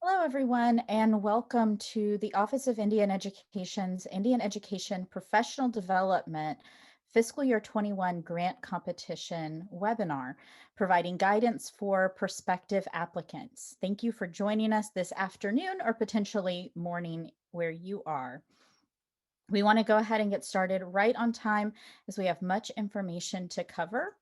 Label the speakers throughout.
Speaker 1: Hello, everyone, and welcome to the Office of Indian Education's Indian Education Professional Development Fiscal Year 21 Grant Competition webinar, providing guidance for prospective applicants. Thank you for joining us this afternoon or potentially morning where you are. We want to go ahead and get started right on time as we have much information to cover.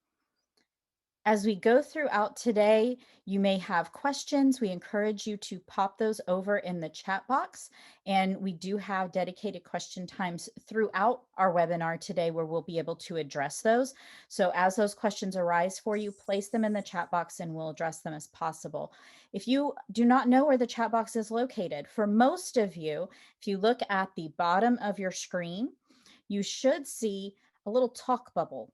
Speaker 1: As we go throughout today, you may have questions. We encourage you to pop those over in the chat box. And we do have dedicated question times throughout our webinar today where we'll be able to address those. So as those questions arise for you, place them in the chat box and we'll address them as possible. If you do not know where the chat box is located, for most of you, if you look at the bottom of your screen, you should see a little talk bubble.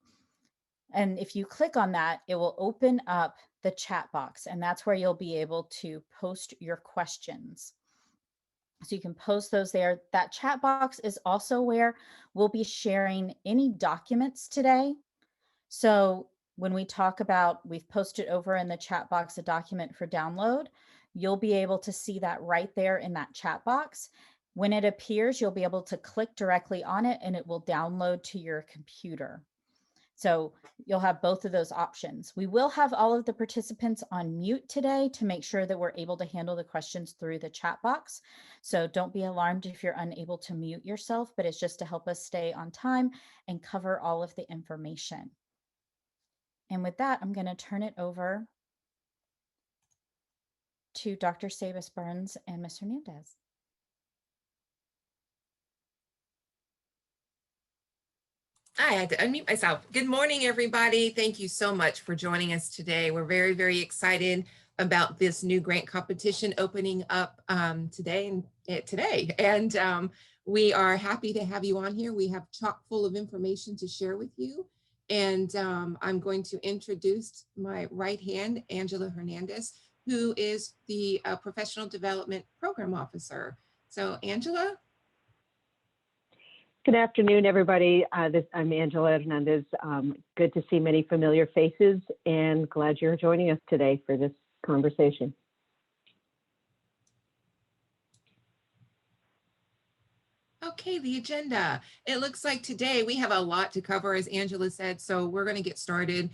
Speaker 1: And if you click on that, it will open up the chat box, and that's where you'll be able to post your questions. So you can post those there. That chat box is also where we'll be sharing any documents today. So when we talk about, we've posted over in the chat box a document for download, you'll be able to see that right there in that chat box. When it appears, you'll be able to click directly on it and it will download to your computer. So you'll have both of those options. We will have all of the participants on mute today to make sure that we're able to handle the questions through the chat box. So don't be alarmed if you're unable to mute yourself, but it's just to help us stay on time and cover all of the information. And with that, I'm going to turn it over to Dr. Sabas Burns and Ms. Hernandez.
Speaker 2: I had to unmute myself. Good morning, everybody. Thank you so much for joining us today. We're very, very excited about this new grant competition opening up today. And we are happy to have you on here. We have chock full of information to share with you. And I'm going to introduce my right hand, Angela Hernandez, who is the Professional Development Program Officer. So Angela.
Speaker 3: Good afternoon, everybody. I'm Angela Hernandez. Good to see many familiar faces and glad you're joining us today for this conversation.
Speaker 2: Okay, the agenda. It looks like today we have a lot to cover, as Angela said, so we're going to get started.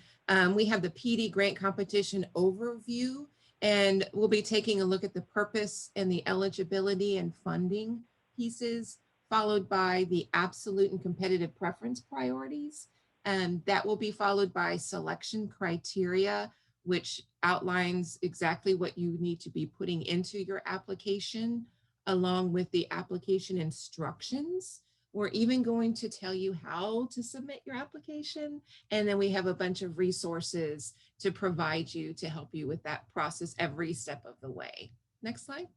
Speaker 2: We have the PD grant competition overview, and we'll be taking a look at the purpose and the eligibility and funding pieces, followed by the absolute and competitive preference priorities. And that will be followed by selection criteria, which outlines exactly what you need to be putting into your application, along with the application instructions. We're even going to tell you how to submit your application. And then we have a bunch of resources to provide you to help you with that process every step of the way. Next slide.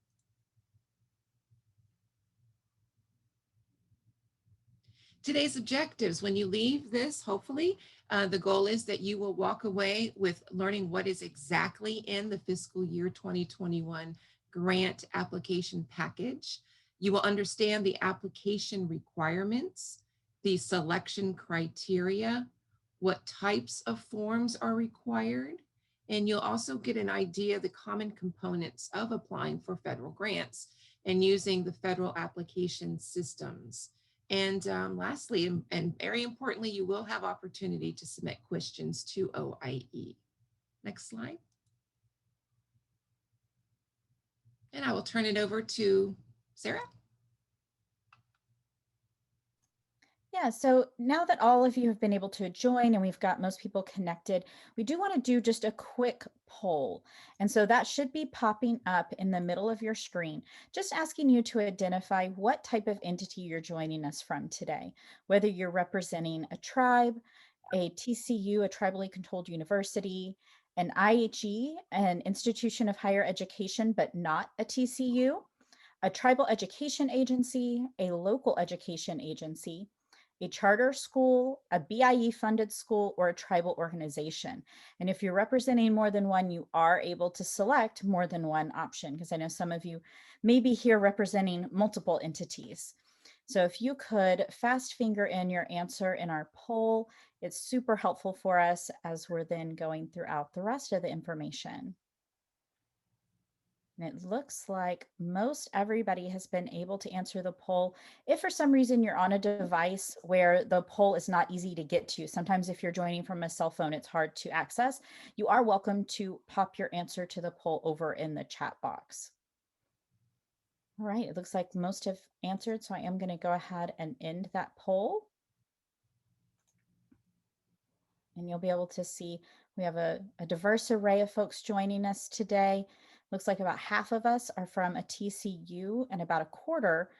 Speaker 2: Today's objectives, when you leave this, hopefully, the goal is that you will walk away with learning what is exactly in the fiscal year 2021 grant application package. You will understand the application requirements, the selection criteria, what types of forms are required, and you'll also get an idea of the common components of applying for federal grants and using the federal application systems. And lastly, and very importantly, you will have opportunity to submit questions to OIE. Next slide. And I will turn it over to Sarah.
Speaker 1: Yeah, so now that all of you have been able to join and we've got most people connected, we do want to do just a quick poll. And so that should be popping up in the middle of your screen, just asking you to identify what type of entity you're joining us from today, whether you're representing a tribe, a TCU, a tribally controlled university, an IHE, an institution of higher education, but not a TCU, a tribal education agency, a local education agency, a charter school, a BIE funded school, or a tribal organization. And if you're representing more than one, you are able to select more than one option, because I know some of you may be here representing multiple entities. So if you could fast finger in your answer in our poll, it's super helpful for us as we're then going throughout the rest of the information. And it looks like most everybody has been able to answer the poll. If for some reason you're on a device where the poll is not easy to get to, sometimes if you're joining from a cell phone, it's hard to access, you are welcome to pop your answer to the poll over in the chat box. All right, it looks like most have answered, so I am going to go ahead and end that poll. And you'll be able to see we have a diverse array of folks joining us today. Looks like about half of us are from a TCU and about a quarter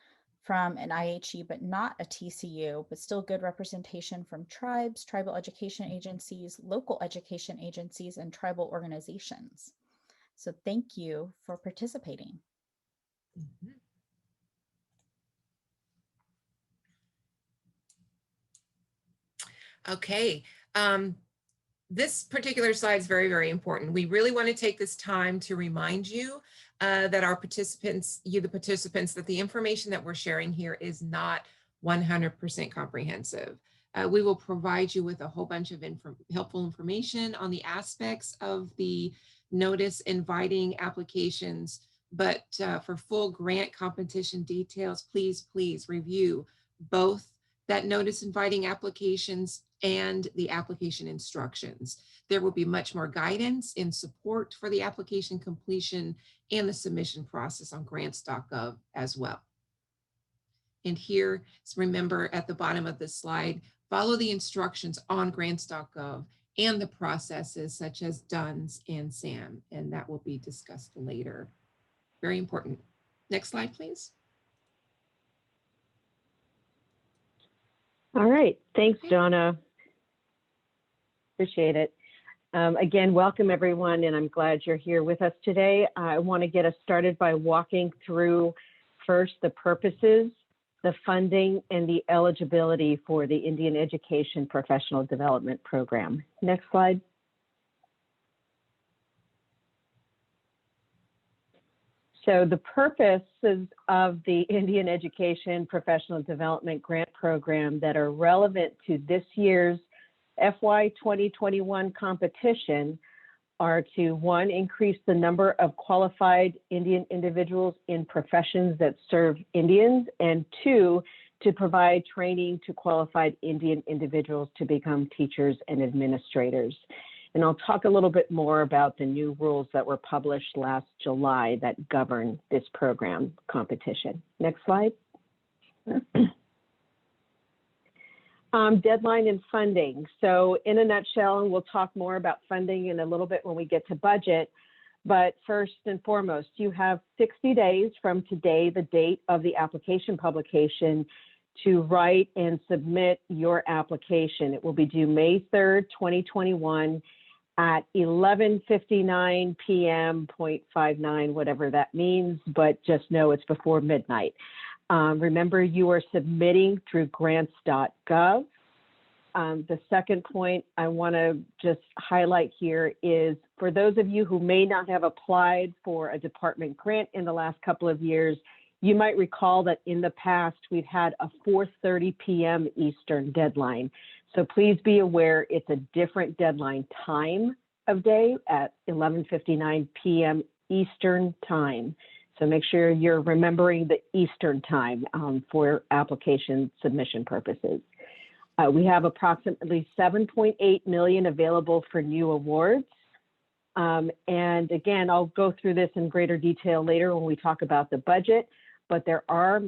Speaker 1: from an IHE, but not a TCU, but still good representation from tribes, tribal education agencies, local education agencies, and tribal organizations. So thank you for participating.
Speaker 2: Mhm. Okay. This particular slide is very, very important. We really want to take this time to remind you that our participants, the participants, that the information that we're sharing here is not 100% comprehensive. We will provide you with a whole bunch of helpful information on the aspects of the notice inviting applications, but for full grant competition details, please review both that notice inviting applications and the application instructions. There will be much more guidance and support for the application completion and the submission process on grants.gov as well. And here, so remember at the bottom of this slide, follow the instructions on grants.gov and the processes such as DUNS and SAM, and that will be discussed later. Very important. Next slide, please.
Speaker 3: All right, thanks, Donna. Appreciate it. Again, welcome everyone, and I'm glad you're here with us today. I want to get us started by walking through first the purposes, the funding, and the eligibility for the Indian Education Professional Development Program. Next slide. So the purposes of the Indian Education Professional Development Grant Program that are relevant to this year's FY 2021 competition are to, one, increase the number of qualified Indian individuals in professions that serve Indians, and two, to provide training to qualified Indian individuals to become teachers and administrators. And I'll talk a little bit more about the new rules that were published last July that govern this program competition. Next slide. Deadline and funding. So in a nutshell, and we'll talk more about funding in a little bit when we get to budget, but first and foremost, you have 60 days from today, the date of the application publication, to write and submit your application. It will be due May 3rd, 2021 at 11:59 p.m., 0.59, whatever that means, but just know it's before midnight. Remember, you are submitting through grants.gov. The second point I want to just highlight here is for those of you who may not have applied for a department grant in the last couple of years, you might recall that in the past we've had a 4:30 p.m. Eastern deadline. So please be aware it's a different deadline time of day at 11:59 p.m. Eastern time. So make sure you're remembering the Eastern time for application submission purposes. We have approximately $7.8 million available for new awards. And again, I'll go through this in greater detail later when we talk about the budget, but there are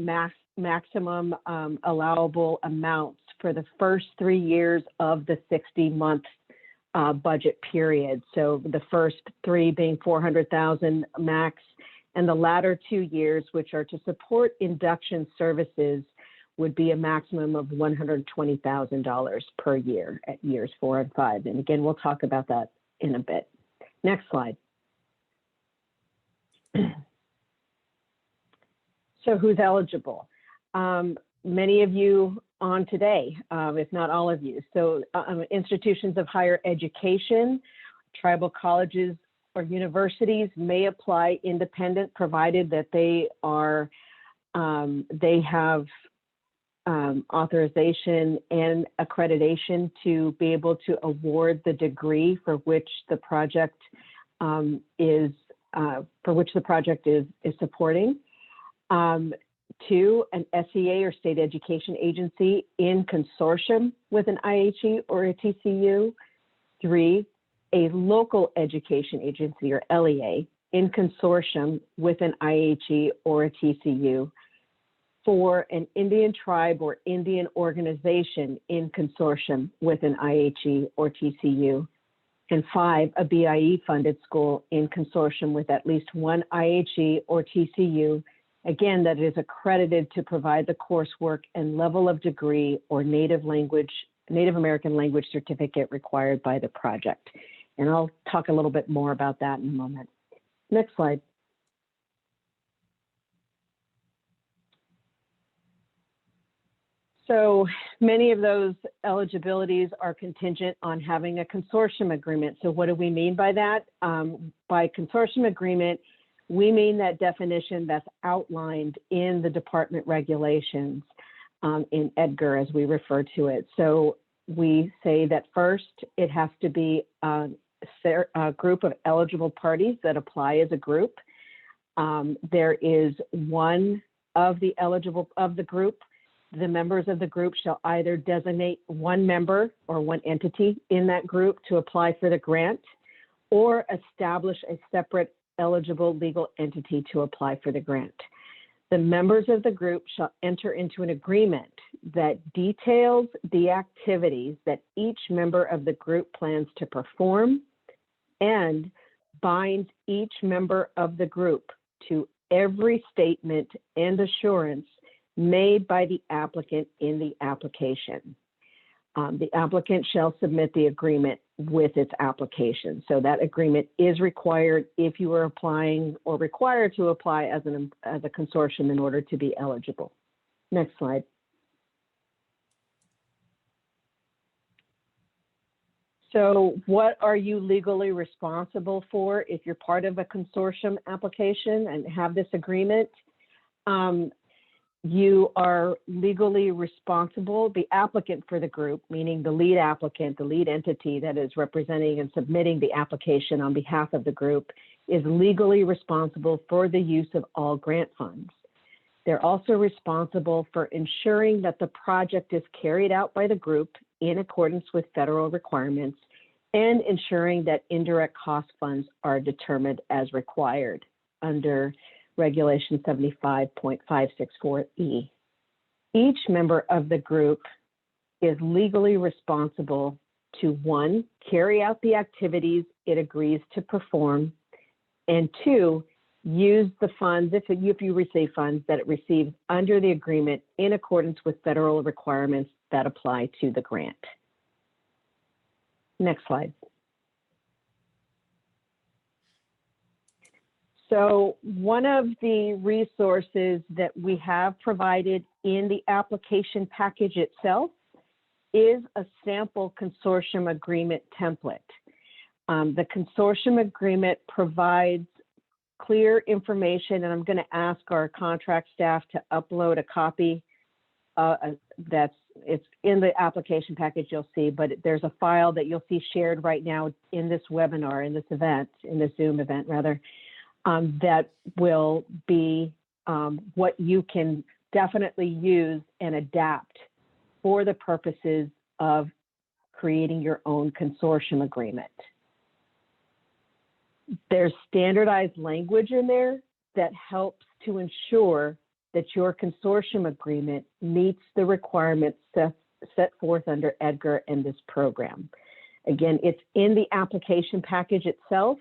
Speaker 3: maximum allowable amounts for the first 3 years of the 60-month budget period. So the first 3 being 400,000 max, and the latter 2 years, which are to support induction services, would be a maximum of $120,000 per year at years 4 and 5. And again, we'll talk about that in a bit. Next slide. So who's eligible? Many of you on today, if not all of you. So institutions of higher education, tribal colleges or universities may apply independent, provided that they are, they have authorization and accreditation to be able to award the degree for which the project is for which the project is supporting. 2, an SEA or state education agency in consortium with an IHE or a TCU. 3, a local education agency or LEA in consortium with an IHE or a TCU. 4, an Indian tribe or Indian organization in consortium with an IHE or TCU. And 5, a BIE funded school in consortium with at least one IHE or TCU, again, that is accredited to provide the coursework and level of degree or Native American language certificate required by the project. And I'll talk a little bit more about that in a moment. Next slide. So many of those eligibilities are contingent on having a consortium agreement. So what do we mean by that? By consortium agreement, we mean that definition that's outlined in the department regulations in EDGAR, as we refer to it. So we say that first, it has to be a group of eligible parties that apply as a group. There is one of the group. The members of the group shall either designate one member or one entity in that group to apply for the grant, or establish a separate eligible legal entity to apply for the grant. The members of the group shall enter into an agreement that details the activities that each member of the group plans to perform and binds each member of the group to every statement and assurance made by the applicant in the application. The applicant shall submit the agreement with its application. So that agreement is required if you are applying or required to apply as a consortium in order to be eligible. Next slide. So what are you legally responsible for if you're part of a consortium application and have this agreement? You are legally responsible, the applicant for the group, meaning the lead applicant, the lead entity that is representing and submitting the application on behalf of the group, is legally responsible for the use of all grant funds. They're also responsible for ensuring that the project is carried out by the group in accordance with federal requirements and ensuring that indirect cost funds are determined as required under Regulation 75.564E. Each member of the group is legally responsible to 1, carry out the activities it agrees to perform, and 2, use the funds, if you receive funds, that it receives under the agreement in accordance with federal requirements that apply to the grant. Next slide. So one of the resources that we have provided in the application package itself is a sample consortium agreement template. The consortium agreement provides clear information, and I'm going to ask our contract staff to upload a copy it's in the application package you'll see, but there's a file that you'll see shared right now in this webinar, in this event, in this Zoom event rather, that will be what you can definitely use and adapt for the purposes of creating your own consortium agreement. There's standardized language in there that helps to ensure that your consortium agreement meets the requirements set forth under EDGAR and this program. Again, it's in the application package itself,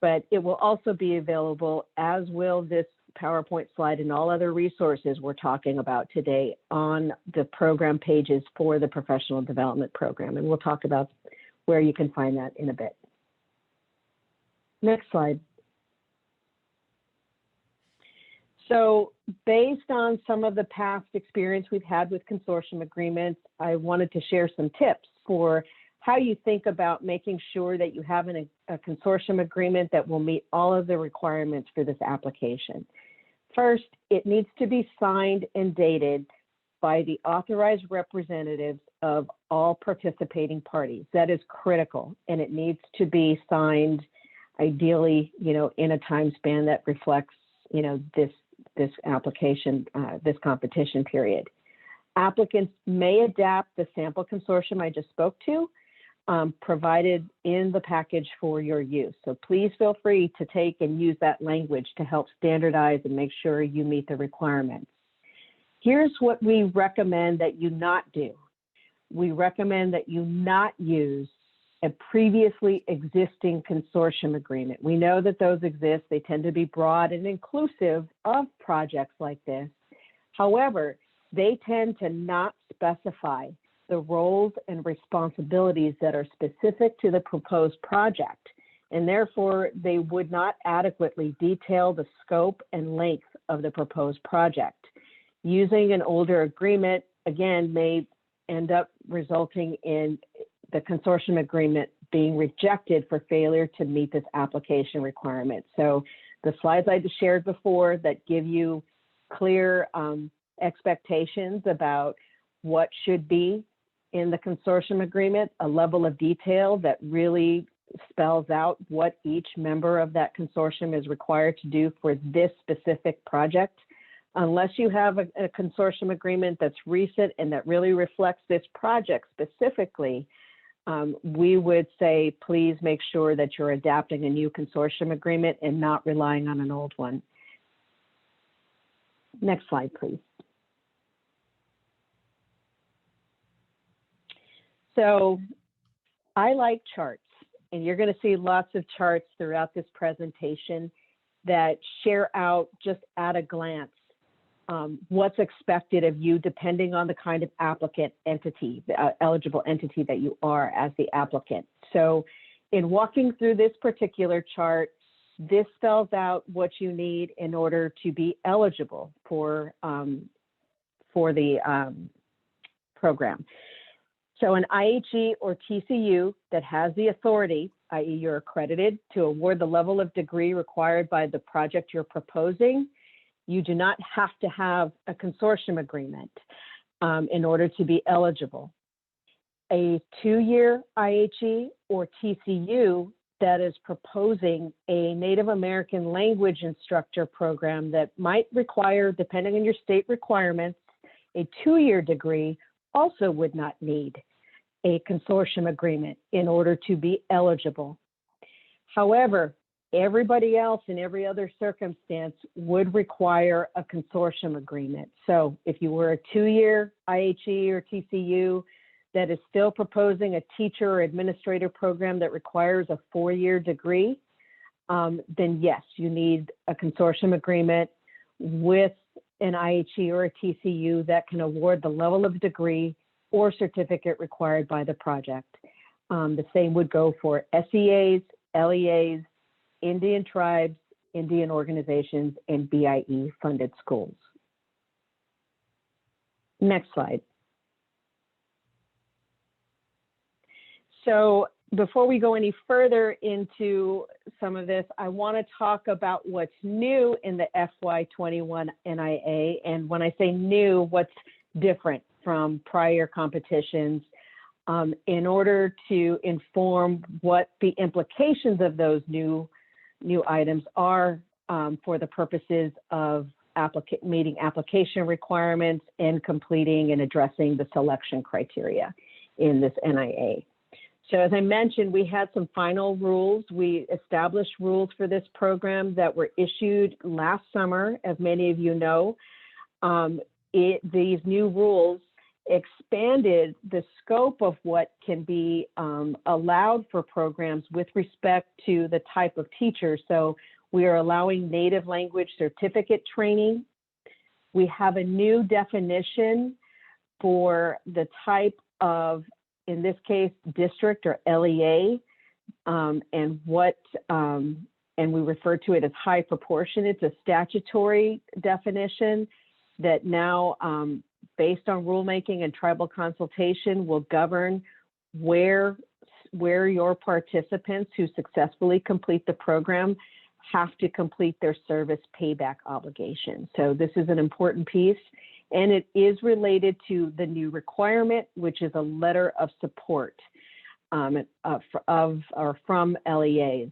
Speaker 3: but it will also be available, as will this PowerPoint slide and all other resources we're talking about today, on the program pages for the professional development program. And we'll talk about where you can find that in a bit. Next slide. So based on some of the past experience we've had with consortium agreements, I wanted to share some tips for how you think about making sure that you have a consortium agreement that will meet all of the requirements for this application. First, it needs to be signed and dated by the authorized representatives of all participating parties. That is critical, and it needs to be signed ideally, in a time span that reflects, this application, this competition period. Applicants may adapt the sample consortium I just spoke to, provided in the package for your use. So please feel free to take and use that language to help standardize and make sure you meet the requirements. Here's what we recommend that you not do. We recommend that you not use a previously existing consortium agreement. We know that those exist. They tend to be broad and inclusive of projects like this. However, they tend to not specify the roles and responsibilities that are specific to the proposed project, and therefore they would not adequately detail the scope and length of the proposed project. Using an older agreement, again, may end up resulting in the consortium agreement being rejected for failure to meet this application requirement. So the slides I just shared before that give you clear expectations about what should be in the consortium agreement, a level of detail that really spells out what each member of that consortium is required to do for this specific project. Unless you have a consortium agreement that's recent and that really reflects this project specifically, we would say, please make sure that you're adapting a new consortium agreement and not relying on an old one. Next slide, please. So I like charts, and you're going to see lots of charts throughout this presentation that share out just at a glance what's expected of you depending on the kind of applicant entity, eligible entity that you are as the applicant. So in walking through this particular chart, this spells out what you need in order to be eligible for the program. So an IHE or TCU that has the authority, i.e. you're accredited to award the level of degree required by the project you're proposing, you do not have to have a consortium agreement in order to be eligible. A 2-year IHE or TCU that is proposing a Native American language instructor program that might require, depending on your state requirements, a 2-year degree also would not need a consortium agreement in order to be eligible. However, everybody else in every other circumstance would require a consortium agreement. So if you were a 2-year IHE or TCU that is still proposing a teacher or administrator program that requires a 4-year degree, then yes, you need a consortium agreement with an IHE or a TCU that can award the level of degree or certificate required by the project. The same would go for SEAs, LEAs, Indian tribes, Indian organizations, and BIE funded schools. Next slide. So before we go any further into some of this, I want to talk about what's new in the FY21 NIA. And when I say new, what's different from prior competitions in order to inform what the implications of those new items are for the purposes of meeting application requirements and completing and addressing the selection criteria in this NIA. So as I mentioned, we had some final rules. We established rules for this program that were issued last summer, as many of you know. These new rules expanded the scope of what can be allowed for programs with respect to the type of teacher. So we are allowing native language certificate training. We have a new definition for the type of, in this case, district or LEA, and we refer to it as high proportion. It's a statutory definition that now, based on rulemaking and tribal consultation, will govern where your participants who successfully complete the program have to complete their service payback obligation. So this is an important piece, and it is related to the new requirement, which is a letter of support from LEAs.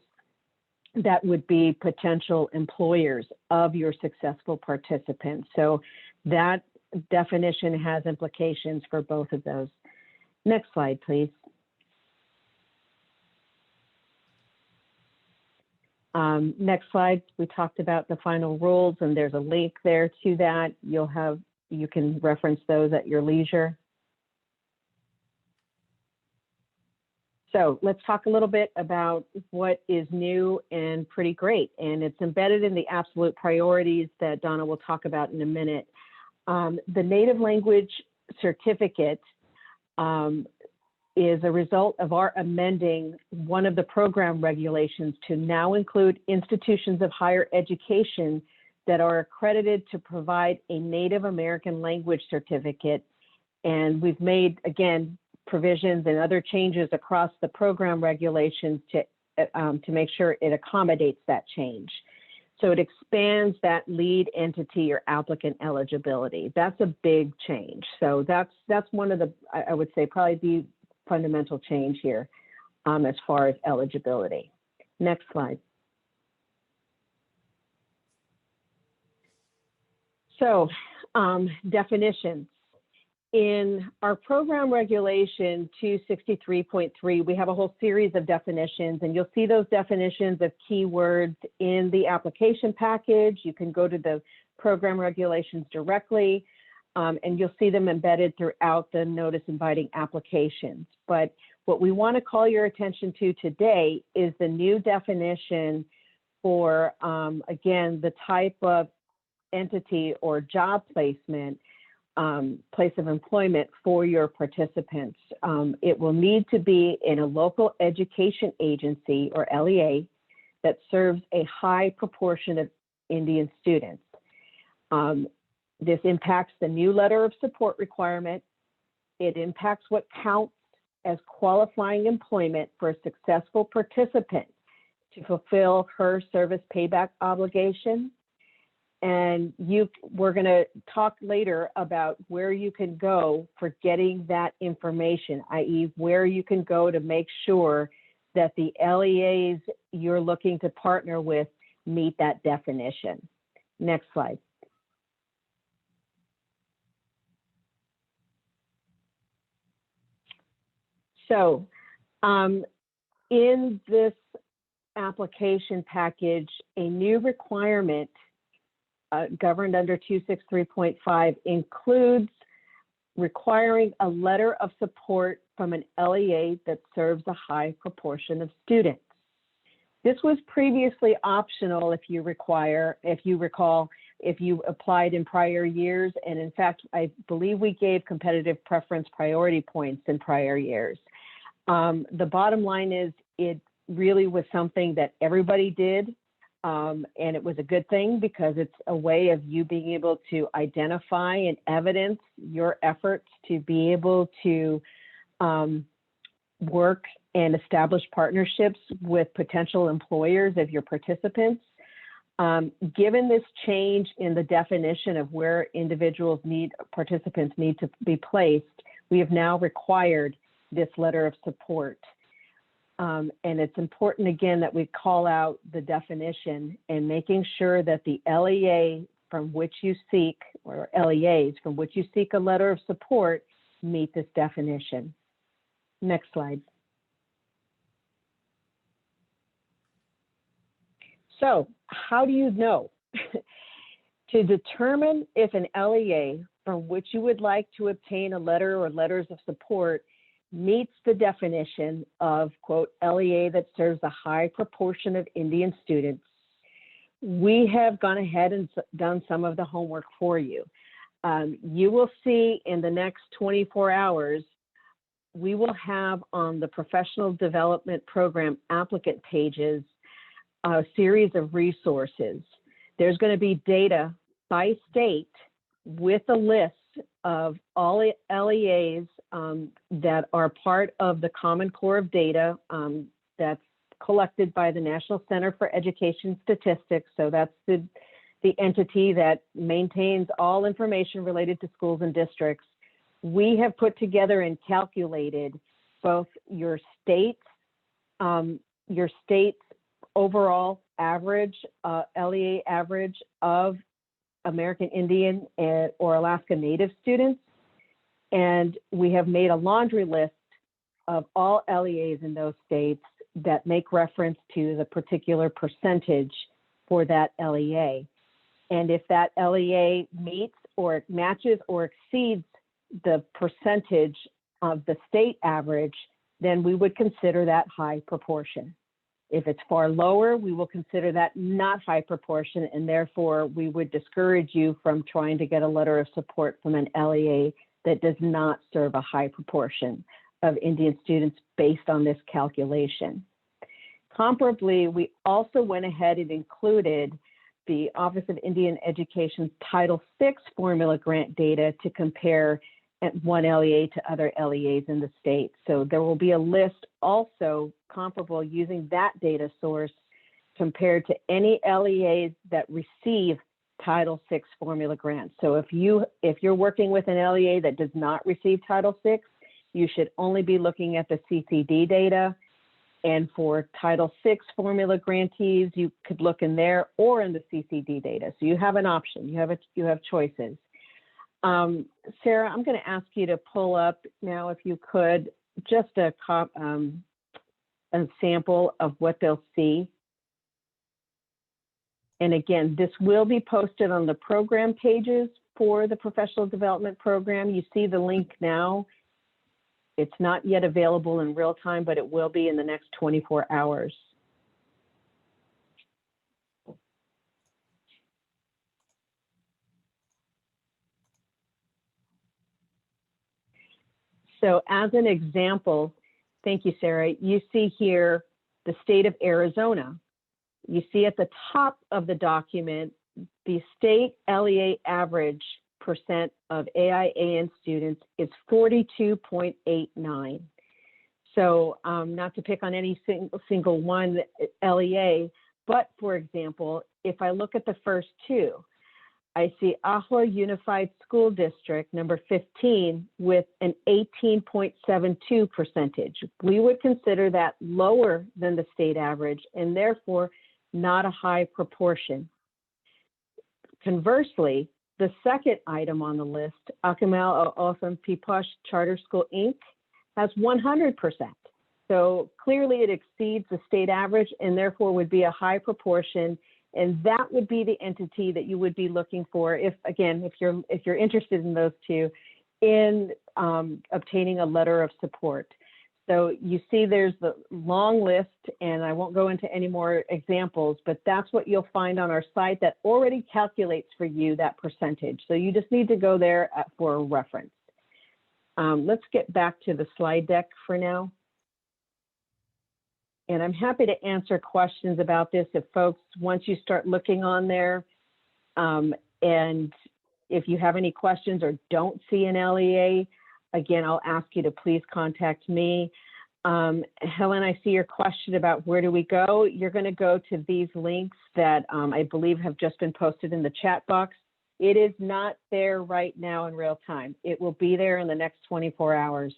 Speaker 3: that would be potential employers of your successful participants. So that definition has implications for both of those. Next slide, please. Next slide, we talked about the final rules, and there's a link there to that. You can reference those at your leisure. So let's talk a little bit about what is new and pretty great. And it's embedded in the absolute priorities that Donna will talk about in a minute. The native language certificate is a result of our amending one of the program regulations to now include institutions of higher education that are accredited to provide a Native American language certificate. And we've made, again, provisions and other changes across the program regulations to make sure it accommodates that change. So it expands that lead entity or applicant eligibility. That's a big change. So that's one of the, I would say, probably the fundamental change here as far as eligibility. Next slide. So definitions. In our program regulation 263.3, we have a whole series of definitions, and you'll see those definitions of keywords in the application package. You can go to the program regulations directly, and you'll see them embedded throughout the notice inviting applications. But what we want to call your attention to today is the new definition for, again, the type of entity or job placement, place of employment for your participants. It will need to be in a local education agency or LEA that serves a high proportion of Indian students. This impacts the new letter of support requirement. It impacts what counts as qualifying employment for a successful participant to fulfill her service payback obligation. And we're going to talk later about where you can go for getting that information, i.e. where you can go to make sure that the LEAs you're looking to partner with meet that definition. Next slide. So in this application package, a new requirement governed under 263.5 includes requiring a letter of support from an LEA that serves a high proportion of students. This was previously optional if you recall, if you applied in prior years. And in fact, I believe we gave competitive preference priority points in prior years. The bottom line is it really was something that everybody did. And it was a good thing because it's a way of you being able to identify and evidence your efforts to be able to work and establish partnerships with potential employers of your participants. Given this change in the definition of where participants need to be placed, we have now required this letter of support. And it's important, again, that we call out the definition and making sure that the LEA from which you seek, or LEAs from which you seek a letter of support, meet this definition. Next slide. So how do you know? To determine if an LEA from which you would like to obtain a letter or letters of support meets the definition of, quote, LEA that serves a high proportion of Indian students, we have gone ahead and done some of the homework for you. You will see in the next 24 hours, we will have on the professional development program applicant pages a series of resources. There's going to be data by state with a list of all LEAs that are part of the Common Core of data that's collected by the National Center for Education Statistics. So that's the entity that maintains all information related to schools and districts. We have put together and calculated both your state's overall average, LEA average of American Indian or Alaska Native students. And we have made a laundry list of all LEAs in those states that make reference to the particular percentage for that LEA. And if that LEA meets or matches or exceeds the percentage of the state average, then we would consider that high proportion. If it's far lower, we will consider that not high proportion, and therefore we would discourage you from trying to get a letter of support from an LEA that does not serve a high proportion of Indian students based on this calculation. Comparably, we also went ahead and included the Office of Indian Education's Title VI formula grant data to compare one LEA to other LEAs in the state. So there will be a list also comparable using that data source compared to any LEAs that receive Title VI formula grants. So if you're working with an LEA that does not receive Title VI, you should only be looking at the CCD data. And for Title VI formula grantees, you could look in there or in the CCD data. So you have an option. You have choices. Sarah, I'm going to ask you to pull up now, if you could, just a sample of what they'll see. And again, this will be posted on the program pages for the professional development program. You see the link now. It's not yet available in real time, but it will be in the next 24 hours. So as an example, thank you, Sarah, you see here the state of Arizona. You see at the top of the document, the state LEA average percent of AIAN students is 42.89. So not to pick on any single one LEA, but for example, if I look at the first two, I see Ahua Unified School District, number 15, with an 18.72 percentage. We would consider that lower than the state average and therefore not a high proportion. Conversely, the second item on the list, Akumal Otham Piposh Charter School, Inc., has 100%. So clearly it exceeds the state average and therefore would be a high proportion. And that would be the entity that you would be looking for if you're interested in those two, in obtaining a letter of support. So you see there's the long list, and I won't go into any more examples, but that's what you'll find on our site that already calculates for you that percentage. So you just need to go there for a reference. Let's get back to the slide deck for now. And I'm happy to answer questions about this if folks, once you start looking on there, and if you have any questions or don't see an LEA, again, I'll ask you to please contact me. Helen, I see your question about where do we go. You're going to go to these links that I believe have just been posted in the chat box. It is not there right now in real time. It will be there in the next 24 hours.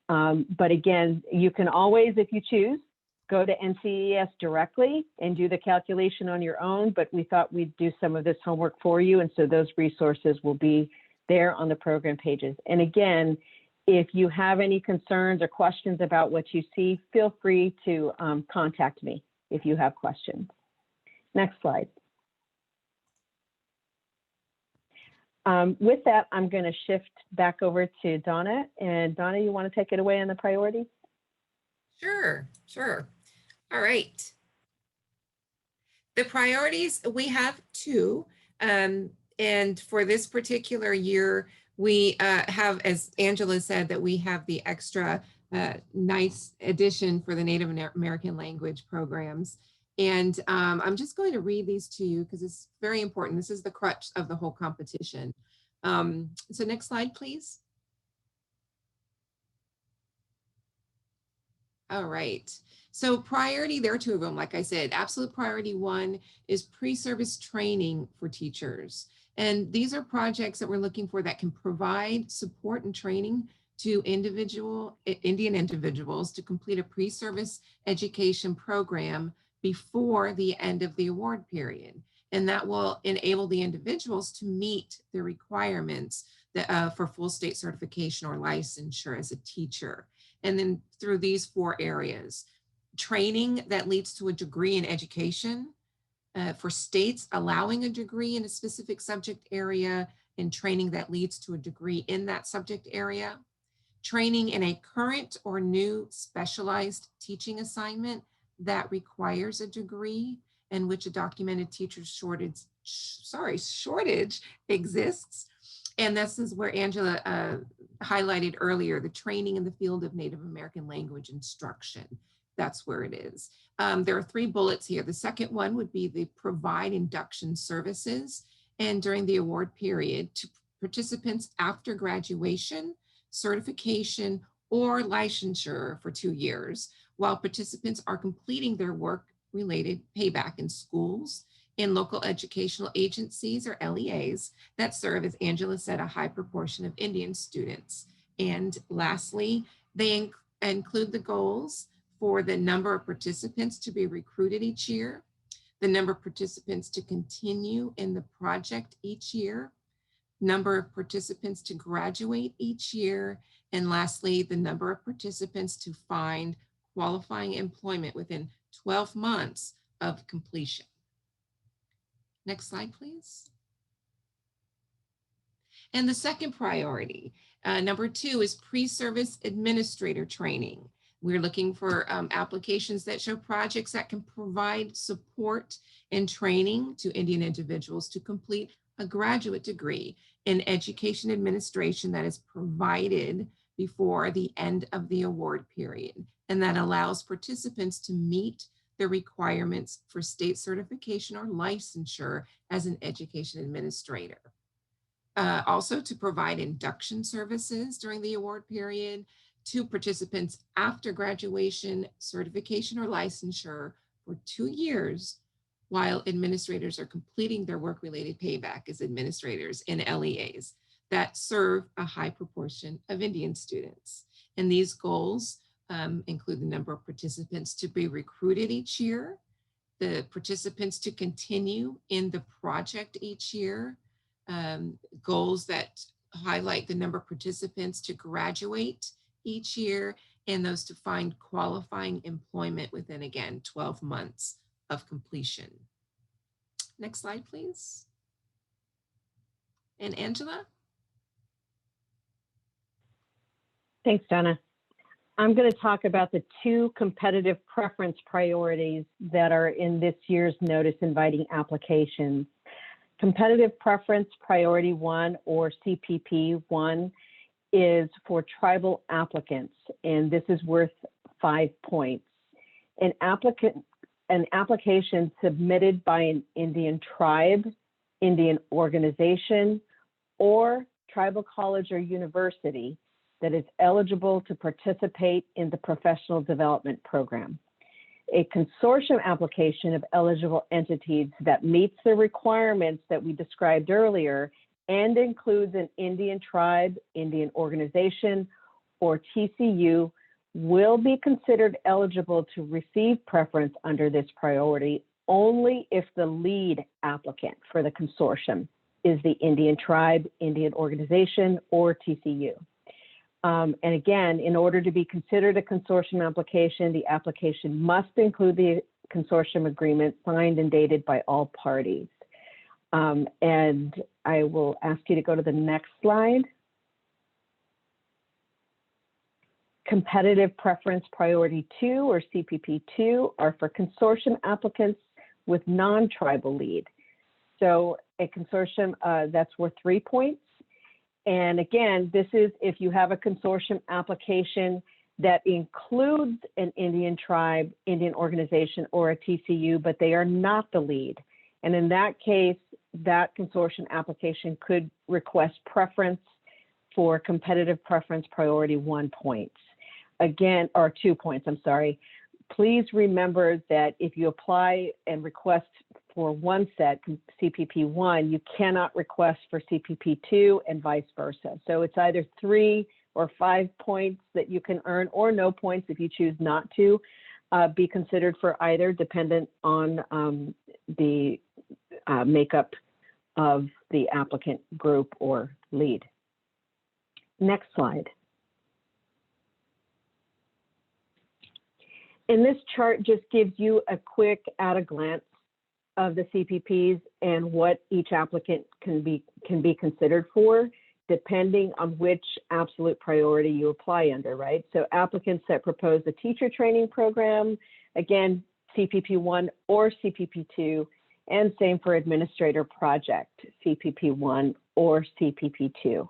Speaker 3: But again, you can always, if you choose, go to NCES directly and do the calculation on your own, but we thought we'd do some of this homework for you. And so those resources will be there on the program pages. And again, if you have any concerns or questions about what you see, feel free to contact me if you have questions. Next slide. With that, I'm going to shift back over to Donna. And Donna, you want to take it away on the priorities?
Speaker 2: Sure. All right. The priorities, we have two. And for this particular year, we have, as Angela said, that we have the extra nice addition for the Native American language programs. And I'm just going to read these to you because it's very important. This is the crutch of the whole competition. So next slide, please. All right. So priority, there are two of them. Like I said, absolute priority one is pre-service training for teachers. And these are projects that we're looking for that can provide support and training to Indian individuals to complete a pre-service education program before the end of the award period. And that will enable the individuals to meet the requirements that, for full state certification or licensure as a teacher. And then through these 4 areas, training that leads to a degree in education, for states allowing a degree in a specific subject area, and training that leads to a degree in that subject area, training in a current or new specialized teaching assignment that requires a degree in which a documented teacher shortage exists. And this is where Angela highlighted earlier, the training in the field of Native American language instruction. That's where it is. There are 3 bullets here. The second one would be the provide induction services. And during the award period to participants after graduation, certification, or licensure for 2 years, while participants are completing their work-related payback in schools, in local educational agencies or LEAs that serve, as Angela said, a high proportion of Indian students. And lastly, they include the goals for the number of participants to be recruited each year, the number of participants to continue in the project each year, number of participants to graduate each year, and lastly, the number of participants to find qualifying employment within 12 months of completion. Next slide, please. And the second priority, number 2, is pre-service administrator training. We're looking for applications that show projects that can provide support and training to Indian individuals to complete a graduate degree in education administration that is provided before the end of the award period, and that allows participants to meet the requirements for state certification or licensure as an education administrator. Also to provide induction services during the award period to participants after graduation, certification, or licensure for 2 years, while administrators are completing their work-related payback as administrators in LEAs that serve a high proportion of Indian students. And these goals include the number of participants to be recruited each year, the participants to continue in the project each year, goals that highlight the number of participants to graduate each year, and those to find qualifying employment within, again, 12 months of completion. Next slide, please. And Angela?
Speaker 3: Thanks, Donna. I'm going to talk about the 2 competitive preference priorities that are in this year's notice inviting applications. Competitive preference priority 1, or CPP 1, is for tribal applicants, and this is worth 5 points. An application submitted by an Indian tribe, Indian organization, or tribal college or university that is eligible to participate in the professional development program. A consortium application of eligible entities that meets the requirements that we described earlier and includes an Indian tribe, Indian organization, or TCU will be considered eligible to receive preference under this priority only if the lead applicant for the consortium is the Indian tribe, Indian organization, or TCU. And again, in order to be considered a consortium application, the application must include the consortium agreement signed and dated by all parties. And I will ask you to go to the next slide. Competitive preference priority 2, or CPP 2, are for consortium applicants with non-tribal lead. So a consortium, that's worth 3 points. And again, this is if you have a consortium application that includes an Indian tribe, Indian organization, or a TCU, but they are not the lead. And in that case, that consortium application could request preference for competitive preference priority 1 point. Again, or 2 points, I'm sorry. Please remember that if you apply and request for one set, CPP 1, you cannot request for CPP 2 and vice versa. So it's either 3 or 5 points that you can earn, or no points if you choose not to. be considered for either, dependent on the makeup of the applicant group or lead. Next slide. And this chart just gives you a quick at a glance of the CPPs and what each applicant can be considered for, depending on which absolute priority you apply under, right? So applicants that propose the teacher training program, again, CPP 1 or CPP 2, and same for administrator project, CPP 1 or CPP 2.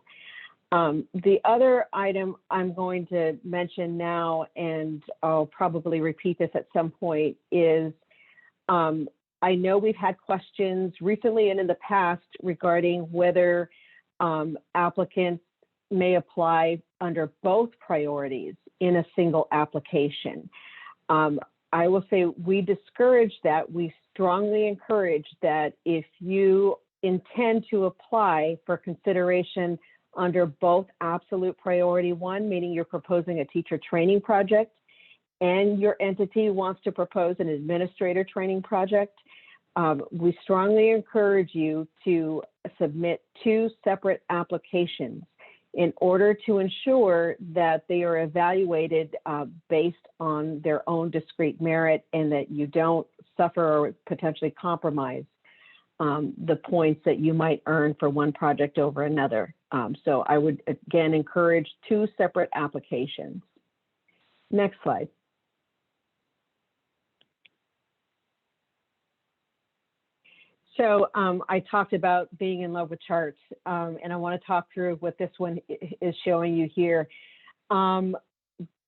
Speaker 3: The other item I'm going to mention now, and I'll probably repeat this at some point, is I know we've had questions recently and in the past regarding whether applicants may apply under both priorities in a single application. I will say we discourage that. We strongly encourage that if you intend to apply for consideration under both absolute priority 1, meaning you're proposing a teacher training project, and your entity wants to propose an administrator training project, we strongly encourage you to submit 2 separate applications in order to ensure that they are evaluated based on their own discrete merit, and that you don't suffer or potentially compromise the points that you might earn for one project over another. So I would again encourage 2 separate applications. Next slide. So I talked about being in love with charts, and I want to talk through what this one is showing you here.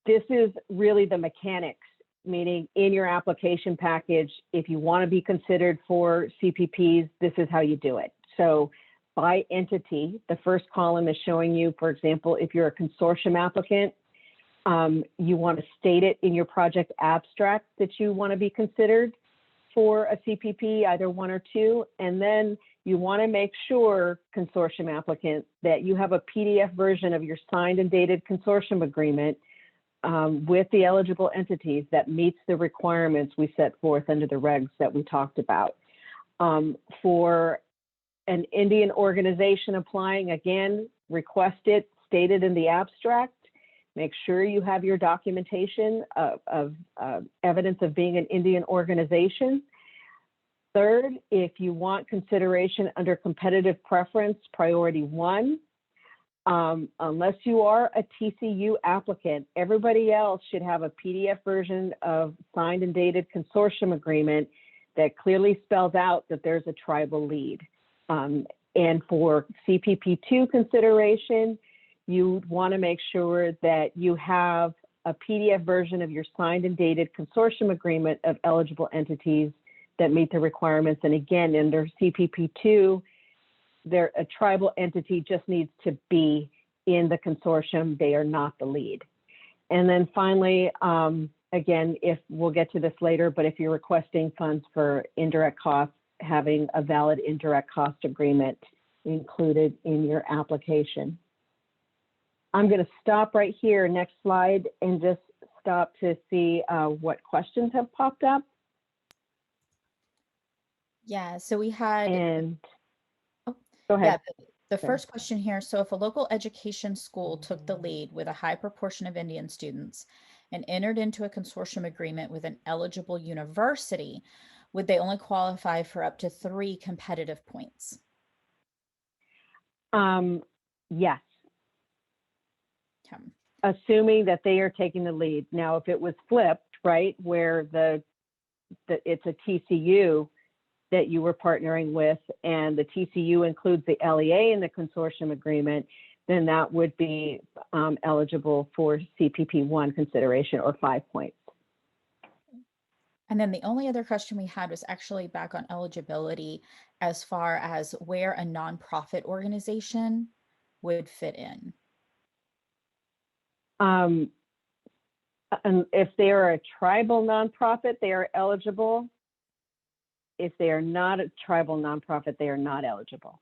Speaker 3: This is really the mechanics, meaning in your application package, if you want to be considered for CPPs, this is how you do it. So by entity, the first column is showing you, for example, if you're a consortium applicant, you want to state it in your project abstract that you want to be considered for a CPP, either 1 or 2, and then you want to make sure, consortium applicant, that you have a PDF version of your signed and dated consortium agreement with the eligible entities that meets the requirements we set forth under the regs that we talked about. For an Indian organization applying, again, request it stated in the abstract. Make sure you have your documentation of evidence of being an Indian organization. Third, if you want consideration under competitive preference, priority 1, unless you are a TCU applicant, everybody else should have a PDF version of signed and dated consortium agreement that clearly spells out that there's a tribal lead. And for CPP2 consideration, you want to make sure that you have a PDF version of your signed and dated consortium agreement of eligible entities that meet the requirements. And again, under CPP2, a tribal entity just needs to be in the consortium. They are not the lead. And then finally, again, if we'll get to this later, but if you're requesting funds for indirect costs, having a valid indirect cost agreement included in your application. I'm going to stop right here, next slide, and just stop to see what questions have popped up.
Speaker 1: Yeah, so we had,
Speaker 3: And
Speaker 1: oh,
Speaker 3: go ahead.
Speaker 1: yeah, the first question here. So if a local education school took the lead with a high proportion of Indian students and entered into a consortium agreement with an eligible university, would they only qualify for up to 3 competitive points?
Speaker 3: Yes.
Speaker 1: Okay.
Speaker 3: Assuming that they are taking the lead. Now, if it was flipped, right, where it's a TCU that you were partnering with, and the TCU includes the LEA in the consortium agreement, then that would be eligible for CPP1 consideration, or 5 points.
Speaker 1: And then the only other question we had was actually back on eligibility as far as where a nonprofit organization would fit in.
Speaker 3: And if they are a tribal nonprofit, they are eligible. If they are not a tribal nonprofit, they are not eligible.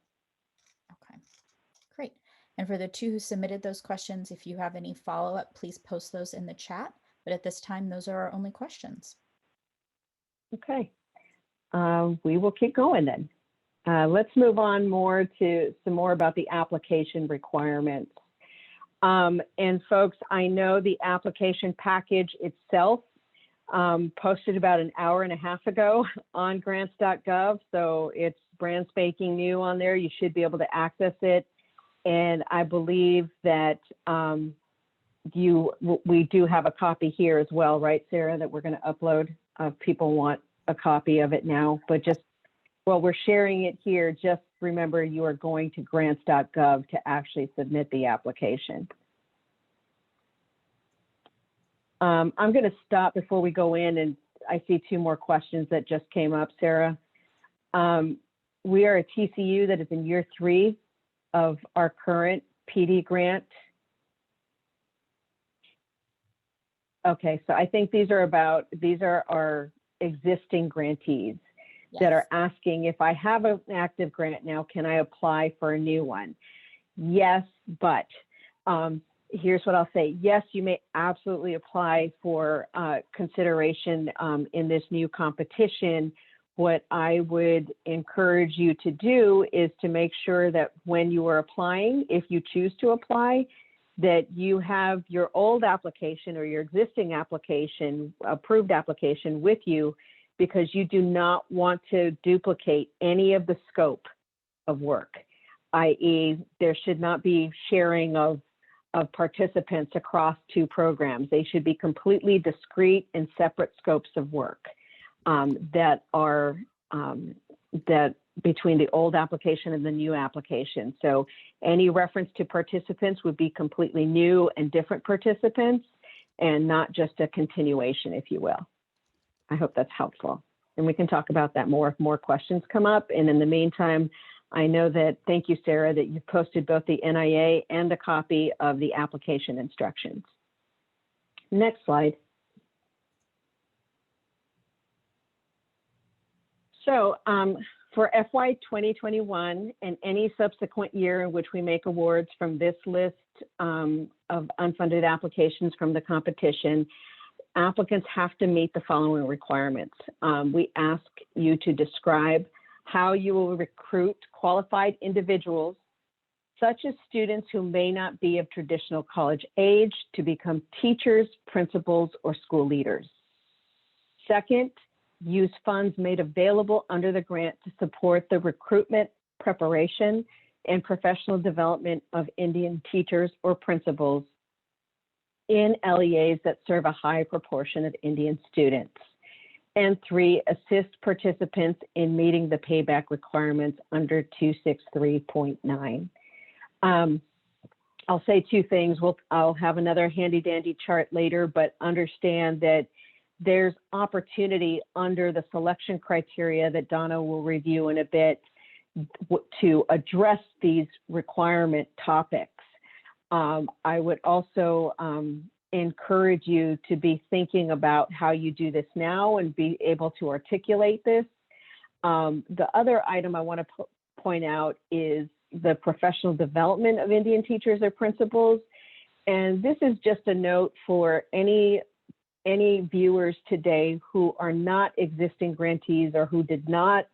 Speaker 1: Okay, great. And for the 2 who submitted those questions, if you have any follow-up, please post those in the chat. But at this time, those are our only questions.
Speaker 3: Okay. We will keep going then. Let's move on to some more about the application requirements. And folks, I know the application package itself posted about an hour and a half ago on grants.gov. So it's brand spanking new on there. You should be able to access it. And I believe that we do have a copy here as well, right, Sarah, that we're going to upload if people want a copy of it now. But just while we're sharing it here, just remember you are going to grants.gov to actually submit the application. I'm going to stop before we go in, and I see two more questions that just came up, Sarah. We are a TCU that is in year 3 of our current PD grant. Okay, so I think these are our existing grantees that are asking, if I have an active grant now, can I apply for a new one? Yes, but here's what I'll say. Yes, you may absolutely apply for consideration in this new competition. What I would encourage you to do is to make sure that when you are applying, if you choose to apply, that you have your old application or your existing application, approved application with you, because you do not want to duplicate any of the scope of work, i.e. there should not be sharing of participants across 2 programs. They should be completely discrete and separate scopes of work that are between the old application and the new application. So any reference to participants would be completely new and different participants, and not just a continuation, if you will. I hope that's helpful. And we can talk about that more if more questions come up. And in the meantime, I know that, thank you, Sarah, that you posted both the NIA and a copy of the application instructions. Next slide. So for FY 2021 and any subsequent year in which we make awards from this list of unfunded applications from the competition, applicants have to meet the following requirements. We ask you to describe how you will recruit qualified individuals, such as students who may not be of traditional college age, to become teachers, principals, or school leaders. Second, use funds made available under the grant to support the recruitment, preparation, and professional development of Indian teachers or principals in LEAs that serve a high proportion of Indian students. And 3, assist participants in meeting the payback requirements under 263.9. I'll say 2 things. I'll have another handy dandy chart later, but understand that there's opportunity under the selection criteria that Donna will review in a bit to address these requirement topics. I would also encourage you to be thinking about how you do this now and be able to articulate this. The other item I want to point out is the professional development of Indian teachers or principals. And this is just a note for any viewers today who are not existing grantees or who did not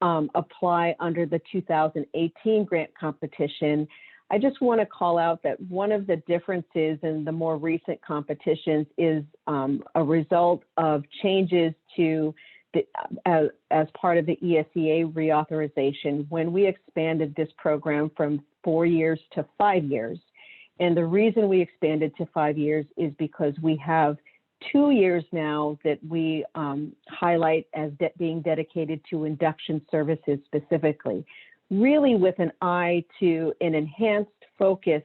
Speaker 3: apply under the 2018 grant competition. I just want to call out that one of the differences in the more recent competitions is a result of changes to as part of the ESEA reauthorization when we expanded this program from 4 years to 5 years. And the reason we expanded to 5 years is because we have 2 years now that we highlight as being dedicated to induction services specifically, really with an eye to an enhanced focus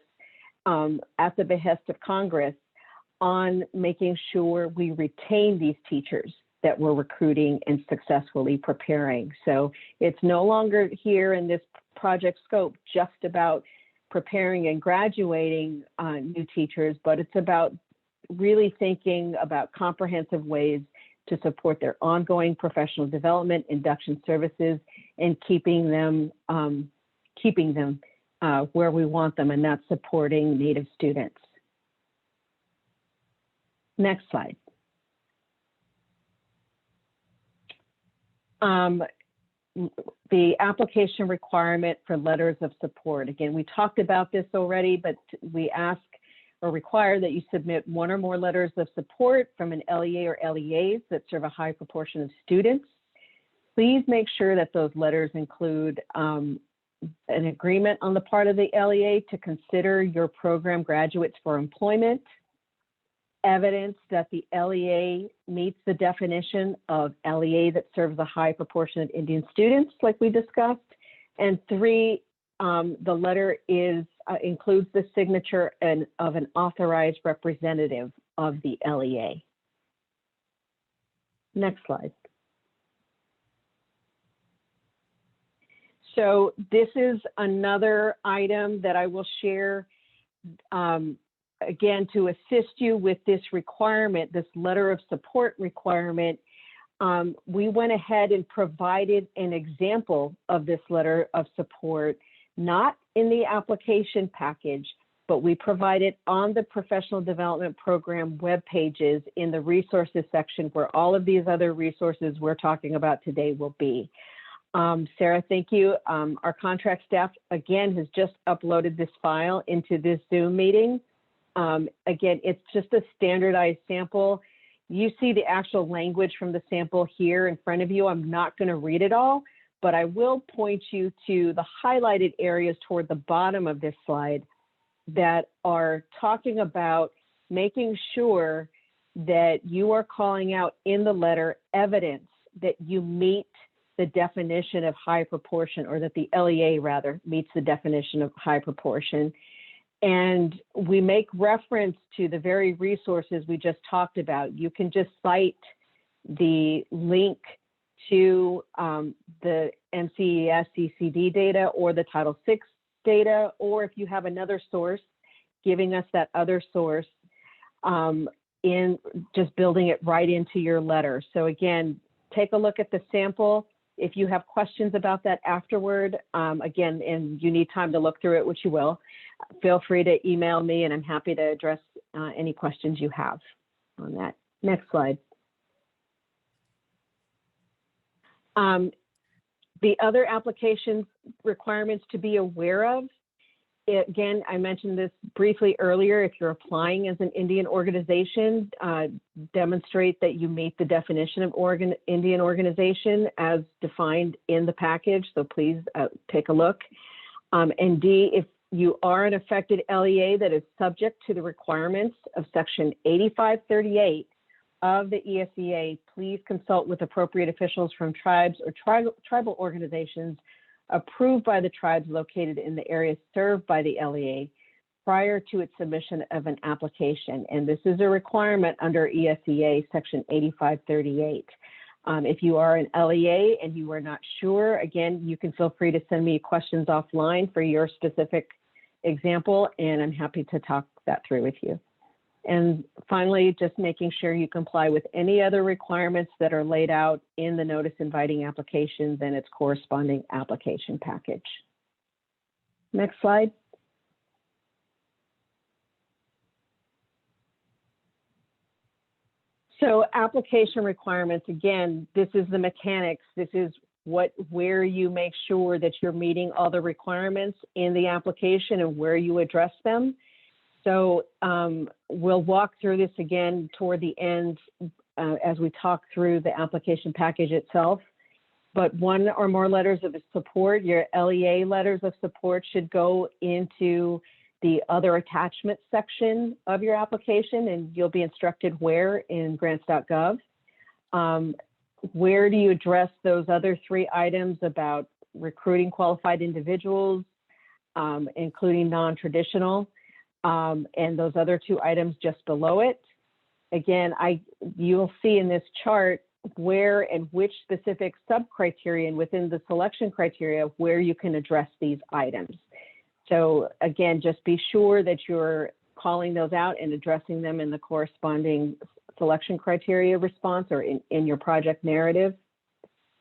Speaker 3: at the behest of Congress on making sure we retain these teachers that we're recruiting and successfully preparing. So it's no longer here in this project scope just about preparing and graduating new teachers, but it's about really thinking about comprehensive ways to support their ongoing professional development, induction services, and keeping them where we want them, and that's supporting Native students. Next slide. The application requirement for letters of support. Again, we talked about this already, but we ask or require that you submit one or more letters of support from an LEA or LEAs that serve a high proportion of students. Please make sure that those letters include an agreement on the part of the LEA to consider your program graduates for employment, evidence that the LEA meets the definition of LEA that serves a high proportion of Indian students, like we discussed, and 3, the letter includes the signature of an authorized representative of the LEA. Next slide. So this is another item that I will share, again, to assist you with this requirement, this letter of support requirement. We went ahead and provided an example of this letter of support, not in the application package, but we provided on the professional development program web pages in the resources section where all of these other resources we're talking about today will be. Sarah, thank you. Our contract staff, again, has just uploaded this file into this Zoom meeting. Again, it's just a standardized sample. You see the actual language from the sample here in front of you. I'm not going to read it all, but I will point you to the highlighted areas toward the bottom of this slide that are talking about making sure that you are calling out in the letter evidence that you meet the definition of high proportion, or that the LEA rather meets the definition of high proportion. And we make reference to the very resources we just talked about. You can just cite the link to the MCES CCD data or the Title VI data, or if you have another source, giving us that other source in just building it right into your letter. So again, take a look at the sample. If you have questions about that afterward, again, and you need time to look through it, which you will, feel free to email me and I'm happy to address any questions you have on that. Next slide. The other application requirements to be aware of, again, I mentioned this briefly earlier. If you're applying as an Indian organization, demonstrate that you meet the definition of Indian organization as defined in the package. So please take a look. And D, if you are an affected LEA that is subject to the requirements of Section 8538 of the ESEA, please consult with appropriate officials from tribes or tribal organizations approved by the tribes located in the areas served by the LEA prior to its submission of an application. And this is a requirement under ESEA Section 8538. If you are an LEA and you are not sure, again, you can feel free to send me questions offline for your specific example, and I'm happy to talk that through with you. And finally, just making sure you comply with any other requirements that are laid out in the notice inviting applications and its corresponding application package. Next slide. So application requirements, again, this is the mechanics. This is where you make sure that you're meeting all the requirements in the application and where you address them. So we'll walk through this again toward the end as we talk through the application package itself. But one or more letters of support, your LEA letters of support should go into the other attachments section of your application, and you'll be instructed where in grants.gov. Where do you address those other 3 items about recruiting qualified individuals, including non-traditional? And those other 2 items just below it. Again, you'll see in this chart where and which specific sub-criterion within the selection criteria where you can address these items. So again, just be sure that you're calling those out and addressing them in the corresponding selection criteria response or in your project narrative.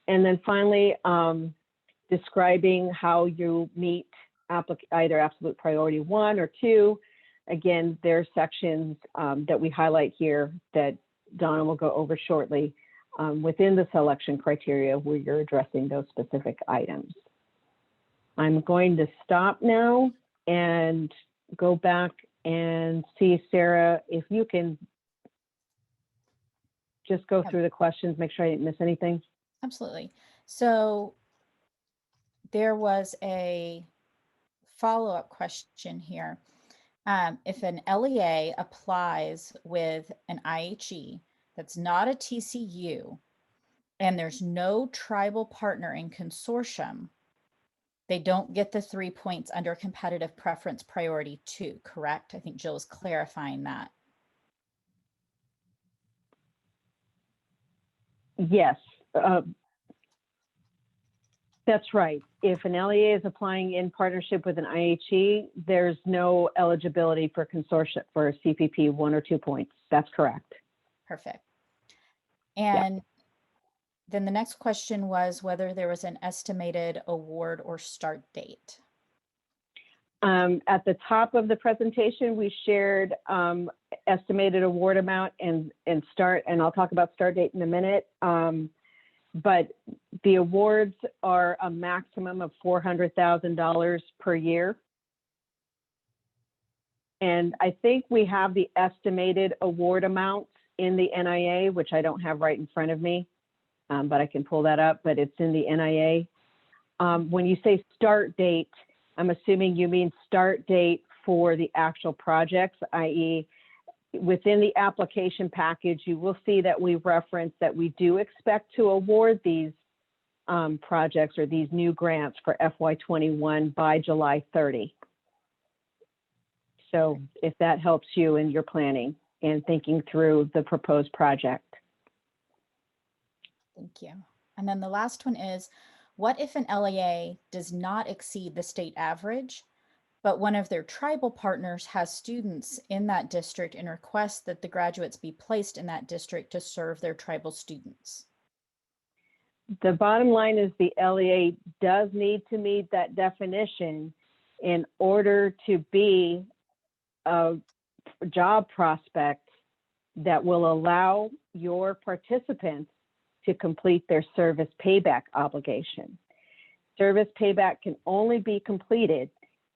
Speaker 3: And then finally, describing how you meet either absolute priority 1 or 2 Again, there are sections that we highlight here that Donna will go over shortly within the selection criteria where you're addressing those specific items. I'm going to stop now and go back and see, Sarah, if you can just go through the questions, make sure I didn't miss anything.
Speaker 1: Absolutely. So there was a follow-up question here. If an LEA applies with an IHE that's not a TCU and there's no tribal partner in consortium, they don't get the 3 points under competitive preference priority 2, correct? I think Jill is clarifying that.
Speaker 3: Yes, that's right. If an LEA is applying in partnership with an IHE, there's no eligibility for consortium for CPP 1 or 2 points. That's correct.
Speaker 1: Perfect. And then the next question was whether there was an estimated award or start date.
Speaker 3: At the top of the presentation, we shared estimated award amount and start, and I'll talk about start date in a minute. But the awards are a maximum of $400,000 per year. And I think we have the estimated award amounts in the NIA, which I don't have right in front of me, but I can pull that up, but it's in the NIA. When you say start date, I'm assuming you mean start date for the actual projects, i.e. within the application package, you will see that we reference that we do expect to award these projects or these new grants for FY21 by July 30. So if that helps you in your planning and thinking through the proposed project.
Speaker 1: Thank you. And then the last one is, what if an LEA does not exceed the state average, but one of their tribal partners has students in that district and requests that the graduates be placed in that district to serve their tribal students?
Speaker 3: The bottom line is the LEA does need to meet that definition in order to be a job prospect that will allow your participants to complete their service payback obligation. Service payback can only be completed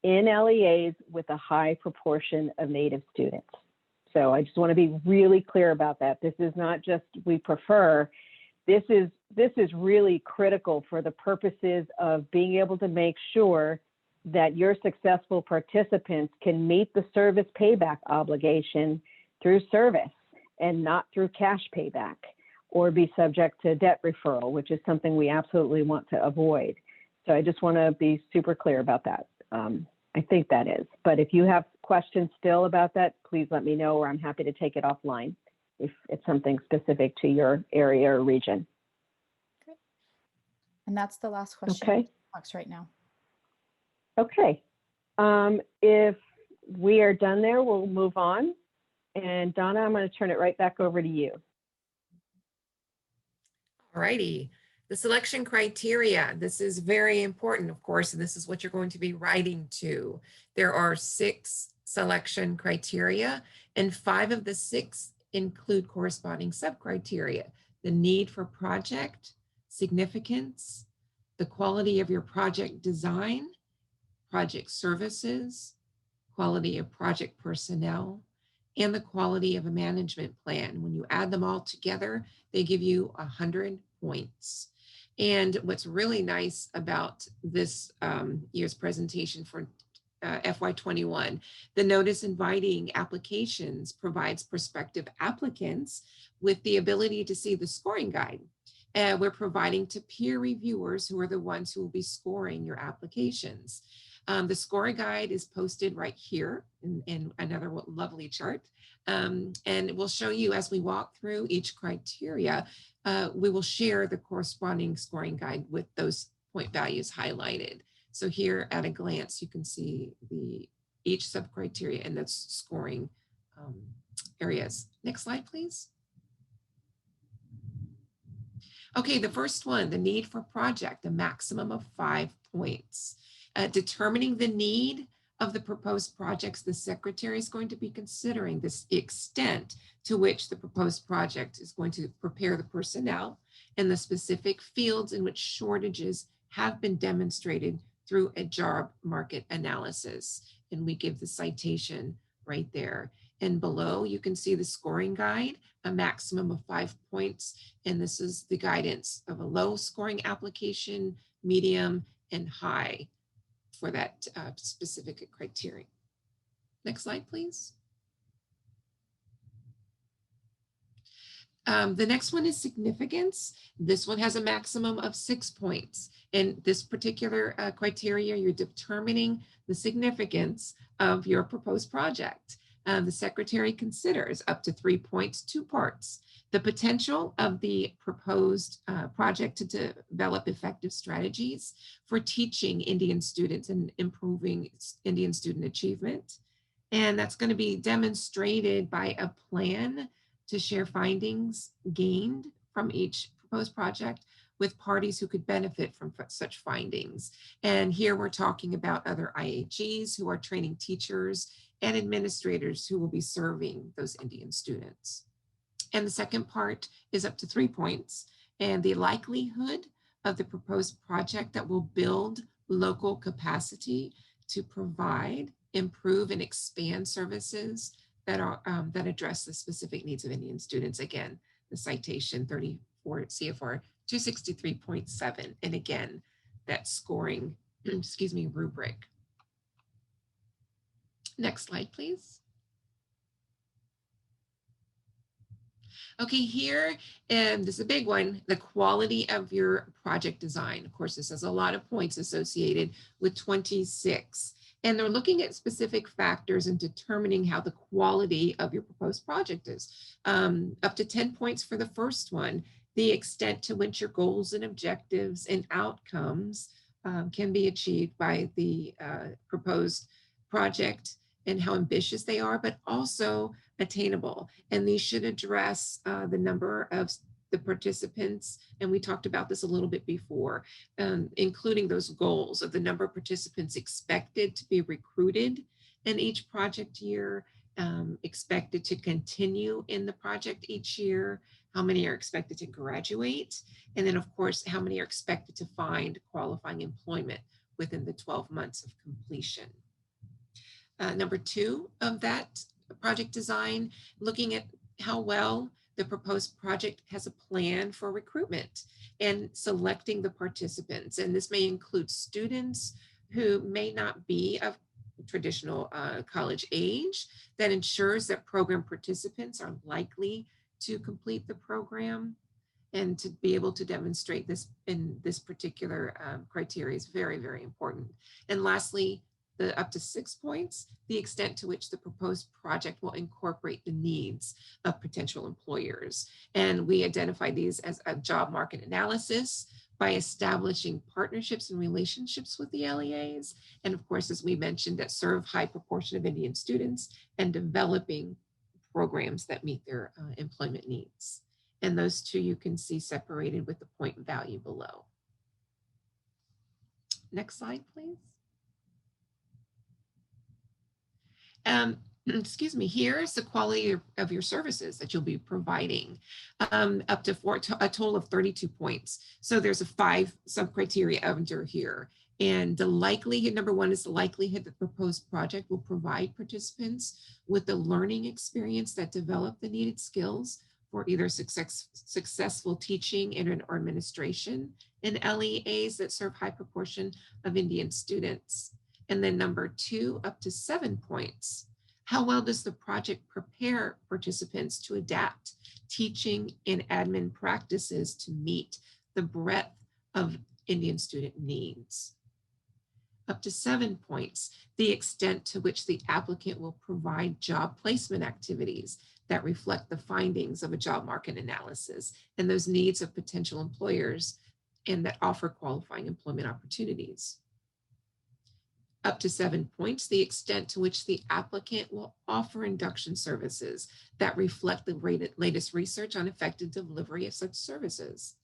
Speaker 3: in LEAs with a high proportion of Native students. So I just want to be really clear about that. This is not just we prefer. This is really critical for the purposes of being able to make sure that your successful participants can meet the service payback obligation through service and not through cash payback, or be subject to debt referral, which is something we absolutely want to avoid. So I just want to be super clear about that. I think that is. But if you have questions still about that, please let me know, or I'm happy to take it offline if it's something specific to your area or region.
Speaker 1: Great. And that's the last question.
Speaker 3: Okay.
Speaker 1: Box right now.
Speaker 3: Okay. If we are done there, we'll move on. And Donna, I'm going to turn it right back over to you.
Speaker 2: Alrighty, the selection criteria. This is very important, of course, and this is what you're going to be writing to. There are 6 selection criteria, and 5 of the 6 include corresponding sub-criteria: the need for project, significance, the quality of your project design, project services, quality of project personnel, and the quality of a management plan. When you add them all together, they give you 100 points. And what's really nice about this year's presentation for FY21, the notice inviting applications provides prospective applicants with the ability to see the scoring guide. We're providing to peer reviewers who are the ones who will be scoring your applications. The scoring guide is posted right here in another lovely chart. And we'll show you as we walk through each criteria, we will share the corresponding scoring guide with those point values highlighted. So here at a glance, you can see each sub-criteria and those scoring areas. Next slide, please. Okay, the first one, the need for project, a maximum of 5 points. Determining the need of the proposed projects, the secretary is going to be considering this extent to which the proposed project is going to prepare the personnel in the specific fields in which shortages have been demonstrated through a job market analysis. And we give the citation right there. And below, you can see the scoring guide, a maximum of 5 points. And this is the guidance of a low scoring application, medium, and high for that specific criteria. Next slide, please. The next one is significance. This one has a maximum of 6 points. In this particular criteria, you're determining the significance of your proposed project. The secretary considers up to 3 points, 2 parts. The potential of the proposed project to develop effective strategies for teaching Indian students and improving Indian student achievement. And that's going to be demonstrated by a plan to share findings gained from each proposed project with parties who could benefit from such findings. And here we're talking about other IHEs who are training teachers and administrators who will be serving those Indian students. And the second part is up to 3 points, and the likelihood of the proposed project that will build local capacity to provide, improve, and expand services that are that address the specific needs of Indian students. Again, the citation 34 CFR 263.7, and again, that scoring, excuse me, rubric. Next slide, please. Okay, here, and this is a big one, the quality of your project design. Of course, this has a lot of points associated with 26. And they're looking at specific factors and determining how the quality of your proposed project is. Up to 10 points for the first one, the extent to which your goals and objectives and outcomes can be achieved by the proposed project and how ambitious they are, but also attainable. And these should address the number of the participants, and we talked about this a little bit before, including those goals of the number of participants expected to be recruited in each project year, expected to continue in the project each year, how many are expected to graduate, and then of course, how many are expected to find qualifying employment within the 12 months of completion. Number 2 of that project design, looking at how well the proposed project has a plan for recruitment and selecting the participants. And this may include students who may not be of traditional college age, that ensures that program participants are likely to complete the program, and to be able to demonstrate this in this particular criteria is very, very important. And lastly, the up to 6 points, the extent to which the proposed project will incorporate the needs of potential employers. And we identify these as a job market analysis by establishing partnerships and relationships with the LEAs. And of course, as we mentioned, that serve high proportion of Indian students, and developing programs that meet their employment needs. And those two you can see separated with the point value below. Next slide, please. Excuse me, here's the quality of your services that you'll be providing, up to a total of 32 points. So there's a 5 sub-criteria under here. And the likelihood, number 1 is the likelihood that the proposed project will provide participants with the learning experience that develop the needed skills for either successful teaching and or administration in LEAs that serve high proportion of Indian students. And then number 2, up to 7 points. How well does the project prepare participants to adapt teaching and admin practices to meet the breadth of Indian student needs? Up to 7 points, the extent to which the applicant will provide job placement activities that reflect the findings of a job market analysis and those needs of potential employers, and that offer qualifying employment opportunities. Up to 7 points, the extent to which the applicant will offer induction services that reflect the latest research on effective delivery of such services.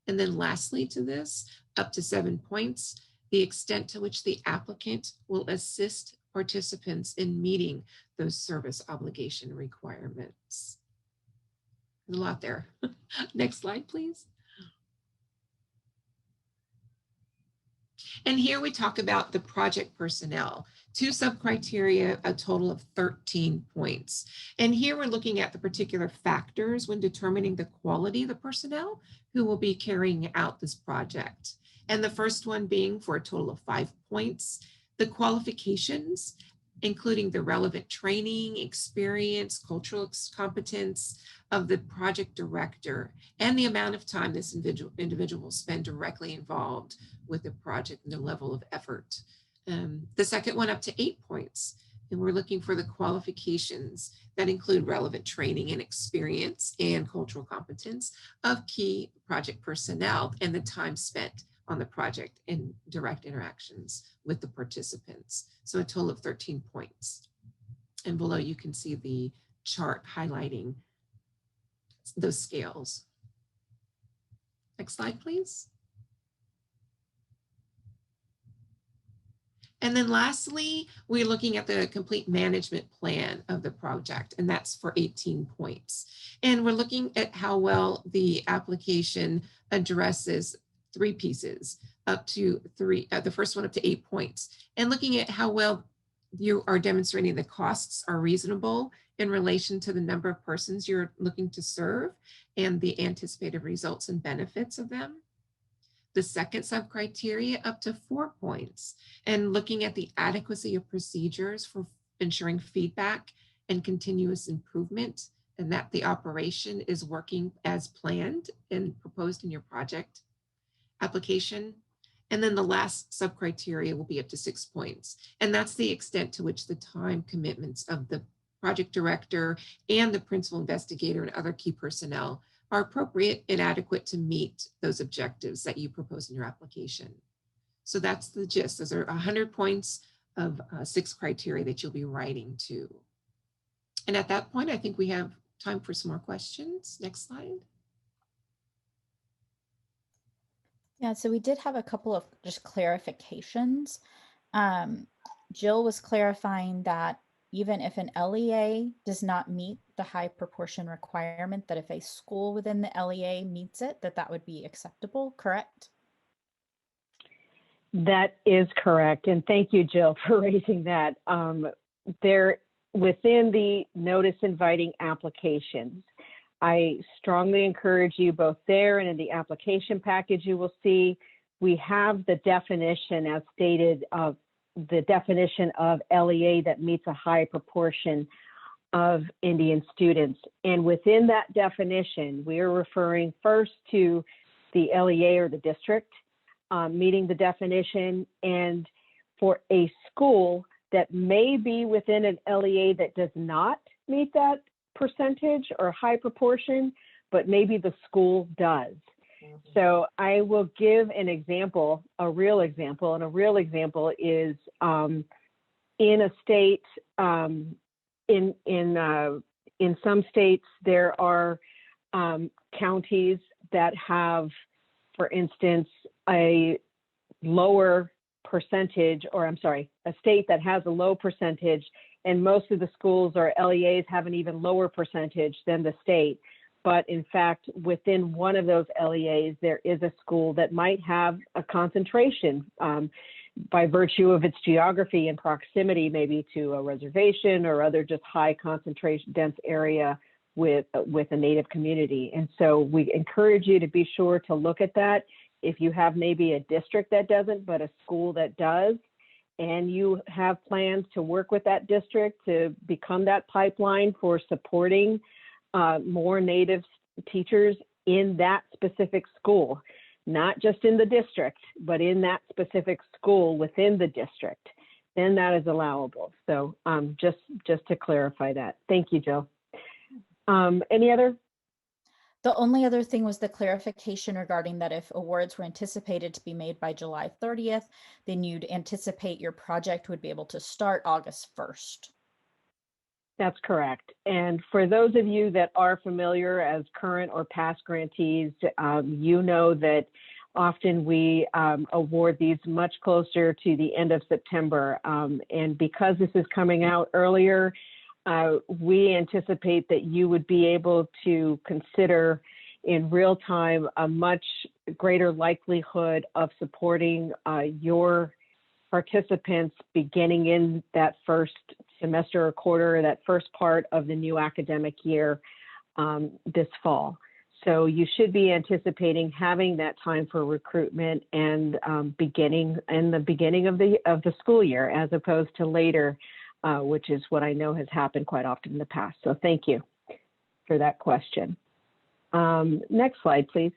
Speaker 2: And then lastly to this, up to 7 points, the extent to which the applicant will assist participants in meeting those service obligation requirements. There's a lot there. Next slide, please. And here we talk about the project personnel, 2 sub-criteria, a total of 13 points. And here we're looking at the particular factors when determining the quality of the personnel who will be carrying out this project. And the first one being, for a total of 5 points, the qualifications, including the relevant training, experience, cultural competence of the project director, and the amount of time this individual will spend directly involved with the project and the level of effort. The second one up to 8 points. And we're looking for the qualifications that include relevant training and experience and cultural competence of key project personnel and the time spent on the project and direct interactions with the participants. So a total of 13 points. And below you can see the chart highlighting those scales. Next slide, please. And then lastly, we're looking at the complete management plan of the project, and that's for 18 points. And we're looking at how well the application addresses 3 pieces up to 3, the first one up to 8 points, and looking at how well you are demonstrating the costs are reasonable in relation to the number of persons you're looking to serve and the anticipated results and benefits of them. The second sub-criteria up to 4 points, and looking at the adequacy of procedures for ensuring feedback and continuous improvement, and that the operation is working as planned and proposed in your project application. And then the last sub-criteria will be up to 6 points, and that's the extent to which the time commitments of the project director and the principal investigator and other key personnel are appropriate and adequate to meet those objectives that you propose in your application. So that's the gist. Those are 100 points of 6 criteria that you'll be writing to. And at that point, I think we have time for some more questions. Next slide.
Speaker 1: Yeah, so we did have a couple of just clarifications. Jill was clarifying that even if an LEA does not meet the high proportion requirement, that if a school within the LEA meets it, that would be acceptable, correct?
Speaker 3: That is correct. And thank you, Jill, for raising that. Within the notice inviting applications, I strongly encourage you both there and in the application package you will see, we have the definition as stated of the definition of LEA that meets a high proportion of Indian students. And within that definition, we are referring first to the LEA or the district meeting the definition, and for a school that may be within an LEA that does not meet that percentage or high proportion, but maybe the school does. So I will give an example, a real example, and a real example is in a state, in some states there are counties that have, for instance, a lower percentage, or I'm sorry, a state that has a low percentage, and most of the schools or LEAs have an even lower percentage than the state. But in fact, within one of those LEAs, there is a school that might have a concentration by virtue of its geography and proximity, maybe to a reservation or other just high concentration, dense area with a Native community. And so we encourage you to be sure to look at that. If you have maybe a district that doesn't, but a school that does, and you have plans to work with that district to become that pipeline for supporting more Native teachers in that specific school, not just in the district, but in that specific school within the district, then that is allowable. So just to clarify that. Thank you, Jill. Any other?
Speaker 1: The only other thing was the clarification regarding that if awards were anticipated to be made by July 30th, then you'd anticipate your project would be able to start August 1st.
Speaker 3: That's correct. And for those of you that are familiar as current or past grantees, you know that often we award these much closer to the end of September. And because this is coming out earlier, we anticipate that you would be able to consider in real time a much greater likelihood of supporting your participants beginning in that first semester or quarter, or that first part of the new academic year this fall. So you should be anticipating having that time for recruitment and beginning in the beginning of the school year, as opposed to later, which is what I know has happened quite often in the past. So thank you for that question. Next slide, please.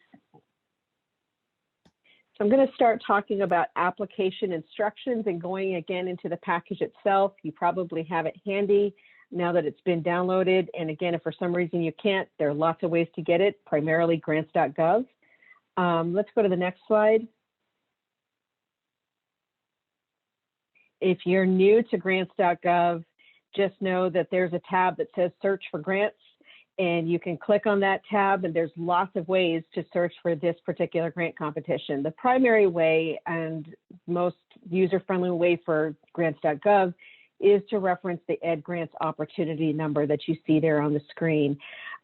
Speaker 3: So I'm going to start talking about application instructions and going again into the package itself. You probably have it handy now that it's been downloaded. And again, if for some reason you can't, there are lots of ways to get it, primarily grants.gov. Let's go to the next slide. If you're new to grants.gov, just know that there's a tab that says search for grants, and you can click on that tab, and there's lots of ways to search for this particular grant competition. The primary way and most user-friendly way for grants.gov is to reference the Ed Grants opportunity number that you see there on the screen.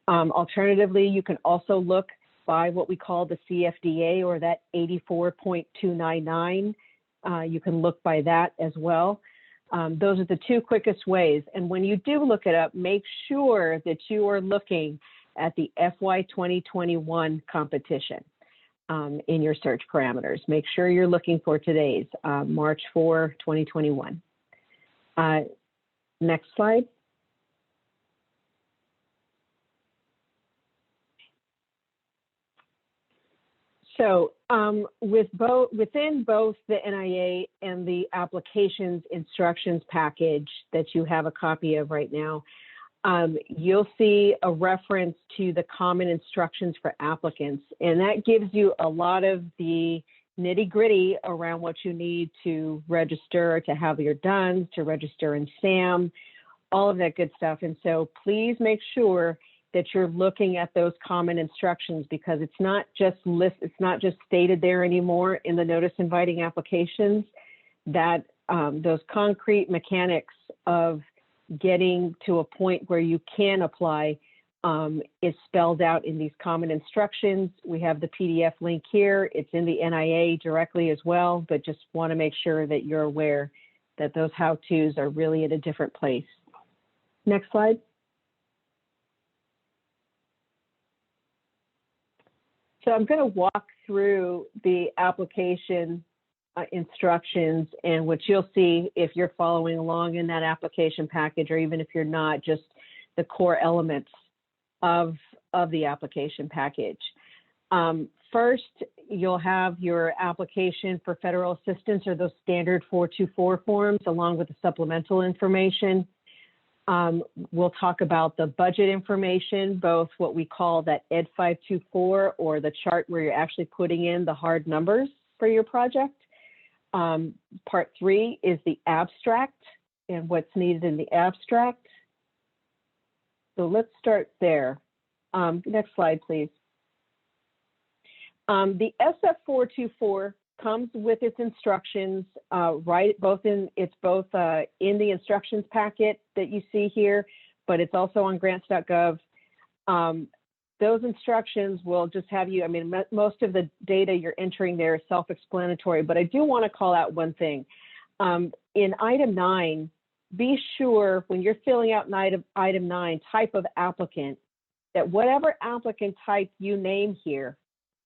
Speaker 3: Alternatively, you can also look by what we call the CFDA, or that 84.299. You can look by that as well. Those are the two quickest ways. And when you do look it up, make sure that you are looking at the FY 2021 competition in your search parameters. Make sure you're looking for today's, March 4, 2021. Next slide. So within both the NIA and the applications instructions package that you have a copy of right now, you'll see a reference to the common instructions for applicants. And that gives you a lot of the nitty-gritty around what you need to register, to have your DUNS, to register in SAM, all of that good stuff. And so please make sure that you're looking at those common instructions, because it's not just stated there anymore in the notice inviting applications, that those concrete mechanics of getting to a point where you can apply is spelled out in these common instructions. We have the PDF link here. It's in the NIA directly as well, but just want to make sure that you're aware that those how-tos are really at a different place. Next slide. So I'm going to walk through the application instructions, and what you'll see if you're following along in that application package, or even if you're not, just the core elements of the application package. First, you'll have your application for federal assistance, or those standard 424 forms, along with the supplemental information. We'll talk about the budget information, both what we call that Ed 524, or the chart where you're actually putting in the hard numbers for your project. Part 3 is the abstract and what's needed in the abstract. So let's start there. Next slide, please. The SF424 comes with its instructions, it's both in the instructions packet that you see here, but it's also on grants.gov. Those instructions will just have you, most of the data you're entering there is self-explanatory, but I do want to call out one thing. In item 9, be sure when you're filling out item 9, type of applicant, that whatever applicant type you name here,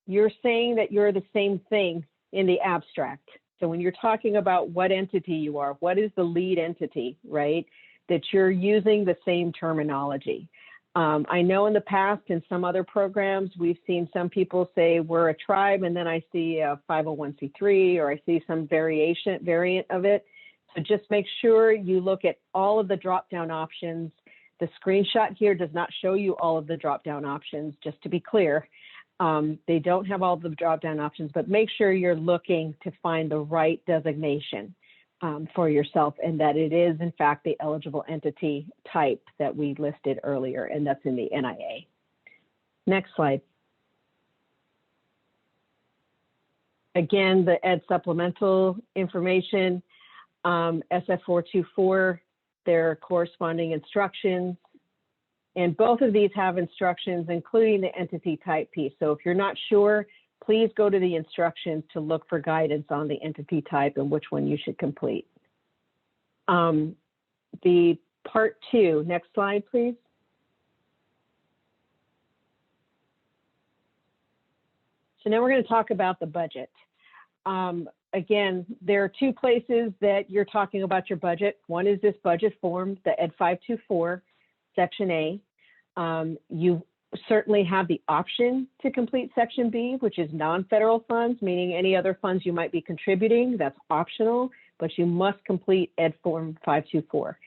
Speaker 3: you're saying that you're the same thing in the abstract. So when you're talking about what entity you are, what is the lead entity, right? That you're using the same terminology. I know in the past, in some other programs, we've seen some people say we're a tribe, and then I see a 501c3, or I see some variant of it. So just make sure you look at all of the drop-down options. The screenshot here does not show you all of the drop-down options, just to be clear. They don't have all the drop-down options, but make sure you're looking to find the right designation for yourself, and that it is, in fact, the eligible entity type that we listed earlier, and that's in the NIA. Next slide. Again, the Ed supplemental information, SF424, their corresponding instructions. And both of these have instructions, including the entity type piece. So if you're not sure, please go to the instructions to look for guidance on the entity type and which one you should complete. The part 2, next slide, please. So now we're going to talk about the budget. Again, there are 2 places that you're talking about your budget. One is this budget form, the Ed 524, Section A. You certainly have the option to complete Section B, which is non-federal funds, meaning any other funds you might be contributing. That's optional, but you must complete Ed Form 524.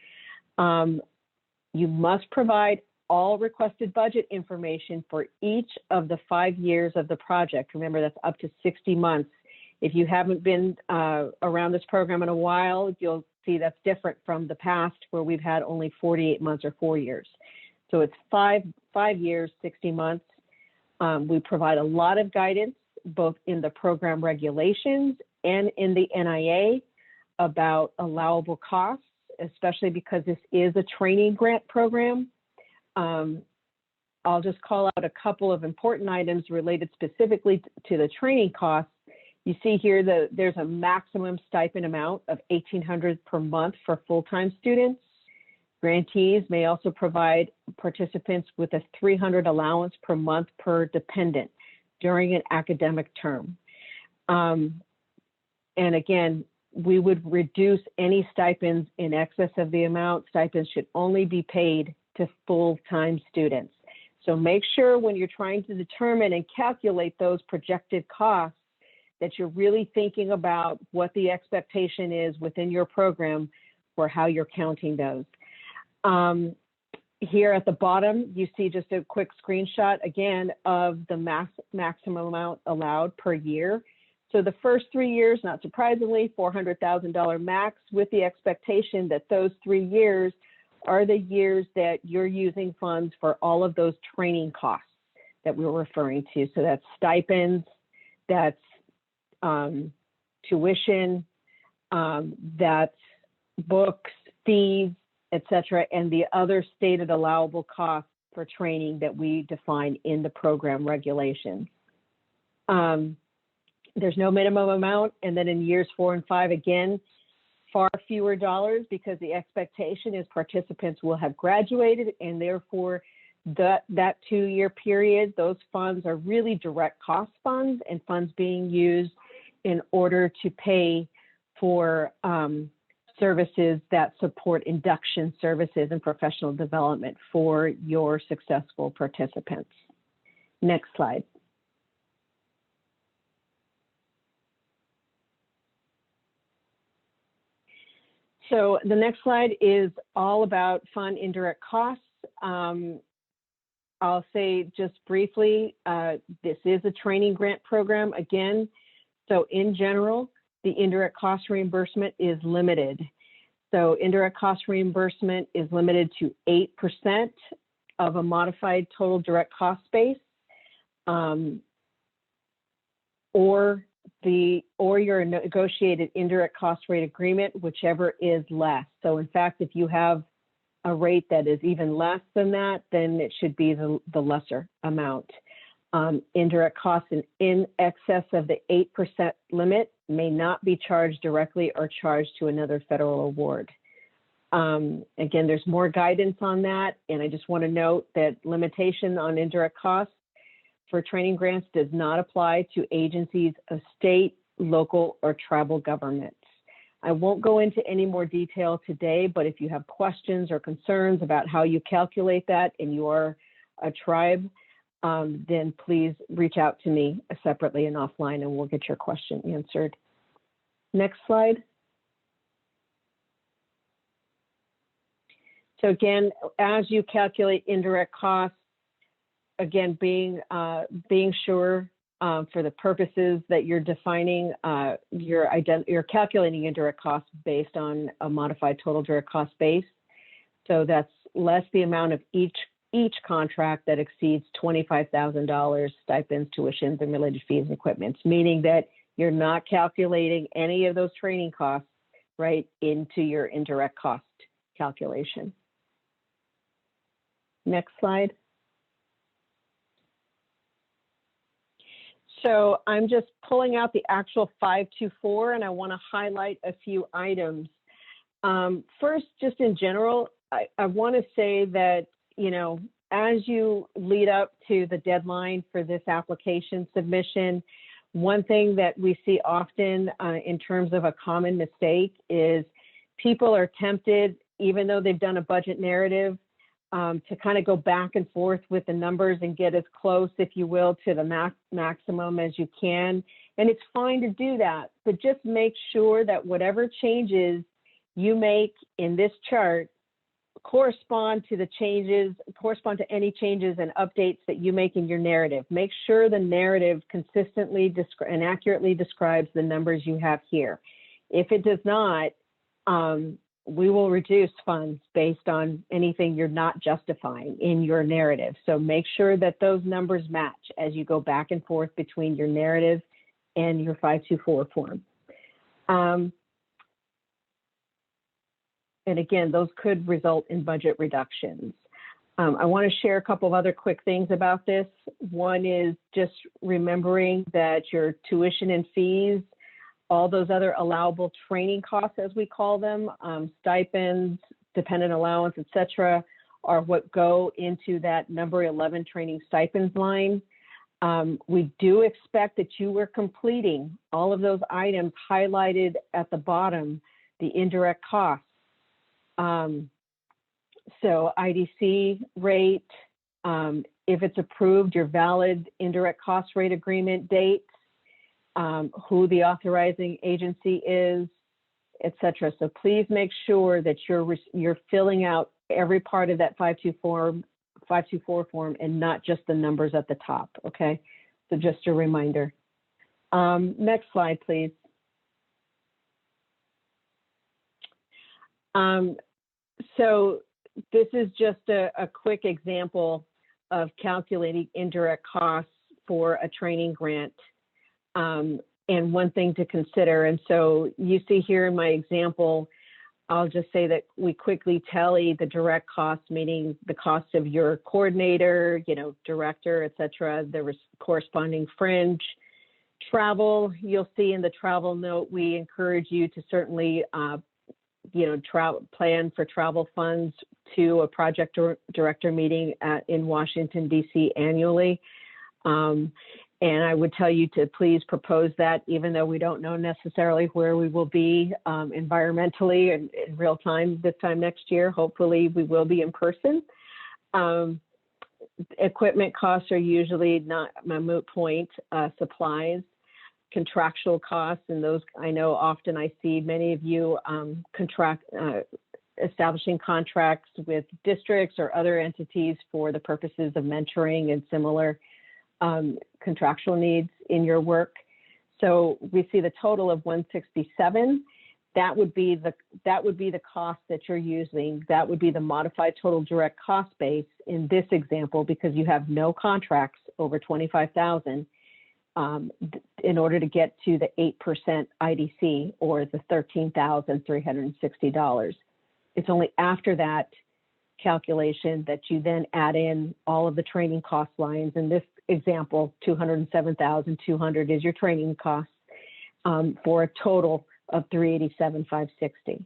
Speaker 3: You must provide all requested budget information for each of the 5 years of the project. Remember, that's up to 60 months. If you haven't been around this program in a while, you'll see that's different from the past where we've had only 48 months or 4 years. So it's five years, 60 months. We provide a lot of guidance, both in the program regulations and in the NIA about allowable costs, especially because this is a training grant program. I'll just call out a couple of important items related specifically to the training costs. You see here that there's a maximum stipend amount of $1,800 per month for full-time students. Grantees may also provide participants with a $300 allowance per month per dependent during an academic term. And again, we would reduce any stipends in excess of the amount. Stipends should only be paid to full-time students. So make sure when you're trying to determine and calculate those projected costs that you're really thinking about what the expectation is within your program for how you're counting those. Here at the bottom, you see just a quick screenshot again of the maximum amount allowed per year. So the first 3 years, not surprisingly, $400,000 max, with the expectation that those 3 years are the years that you're using funds for all of those training costs that we were referring to. So that's stipends, that's tuition, that's books, fees, etc., and the other stated allowable costs for training that we define in the program regulations. There's no minimum amount, and then in years 4 and 5, again, far fewer dollars because the expectation is participants will have graduated, and therefore that 2-year period, those funds are really direct cost funds and funds being used in order to pay for services that support induction services and professional development for your successful participants. Next slide. So the next slide is all about fund indirect costs. I'll say just briefly, this is a training grant program again. So in general, the indirect cost reimbursement is limited. So indirect cost reimbursement is limited to 8% of a modified total direct cost base, or your negotiated indirect cost rate agreement, whichever is less. So in fact, if you have a rate that is even less than that, then it should be the lesser amount. Indirect costs in excess of the 8% limit may not be charged directly or charged to another federal award. Again, there's more guidance on that, and I just want to note that limitation on indirect costs for training grants does not apply to agencies of state, local, or tribal governments. I won't go into any more detail today, but if you have questions or concerns about how you calculate that and you are a tribe, then please reach out to me separately and offline, and we'll get your question answered. Next slide. So again, as you calculate indirect costs, again, being sure for the purposes that you're defining, you're calculating indirect costs based on a modified total direct cost base. So that's less the amount of each contract that exceeds $25,000 stipends, tuitions, and related fees and equipments, meaning that You're not calculating any of those training costs right into your indirect cost calculation. Next slide. So I'm just pulling out the actual 524, and I want to highlight a few items. First, just in general, I want to say that, you know, as you lead up to the deadline for this application submission, one thing that we see often in terms of a common mistake is people are tempted, even though they've done a budget narrative, to kind of go back and forth with the numbers and get as close, if you will, to the maximum as you can. And it's fine to do that, but just make sure that whatever changes you make in this chart correspond to any changes and updates that you make in your narrative. Make sure the narrative consistently and accurately describes the numbers you have here. If it does not, we will reduce funds based on anything you're not justifying in your narrative. So make sure that those numbers match as you go back and forth between your narrative and your 524 form. And again, those could result in budget reductions. I want to share a couple of other quick things about this. One is just remembering that your tuition and fees, all those other allowable training costs, as we call them, stipends, dependent allowance, et cetera, are what go into that number 11 training stipends line. We do expect that you were completing all of those items highlighted at the bottom, the indirect costs. So IDC rate, if it's approved, your valid indirect cost rate agreement dates, who the authorizing agency is, et cetera. So please make sure that you're filling out every part of that 524 form and not just the numbers at the top, okay? So just a reminder. Next slide, please. So this is just a quick example of calculating indirect costs for a training grant, and one thing to consider. And so you see here in my example, I'll just say that we quickly tally the direct costs, meaning the cost of your coordinator, you know, director, et cetera. There was corresponding fringe. Travel, you'll see in the travel note, we encourage you to certainly plan for travel funds to a project director meeting in Washington, D.C. annually. And I would tell you to please propose that, even though we don't know necessarily where we will be environmentally and in real time this time next year. Hopefully we will be in person. Equipment costs are usually not my moot point. Supplies, contractual costs, and those I know often I see many of you establishing contracts with districts or other entities for the purposes of mentoring and similar contractual needs in your work. So we see the total of 167. That would be the cost that you're using. That would be the modified total direct cost base in this example, because you have no contracts over 25,000 in order to get to the 8% IDC or the $13,360. It's only after that calculation that you then add in all of the training cost lines. In this example, 207,200 is your training costs for a total of 387,560.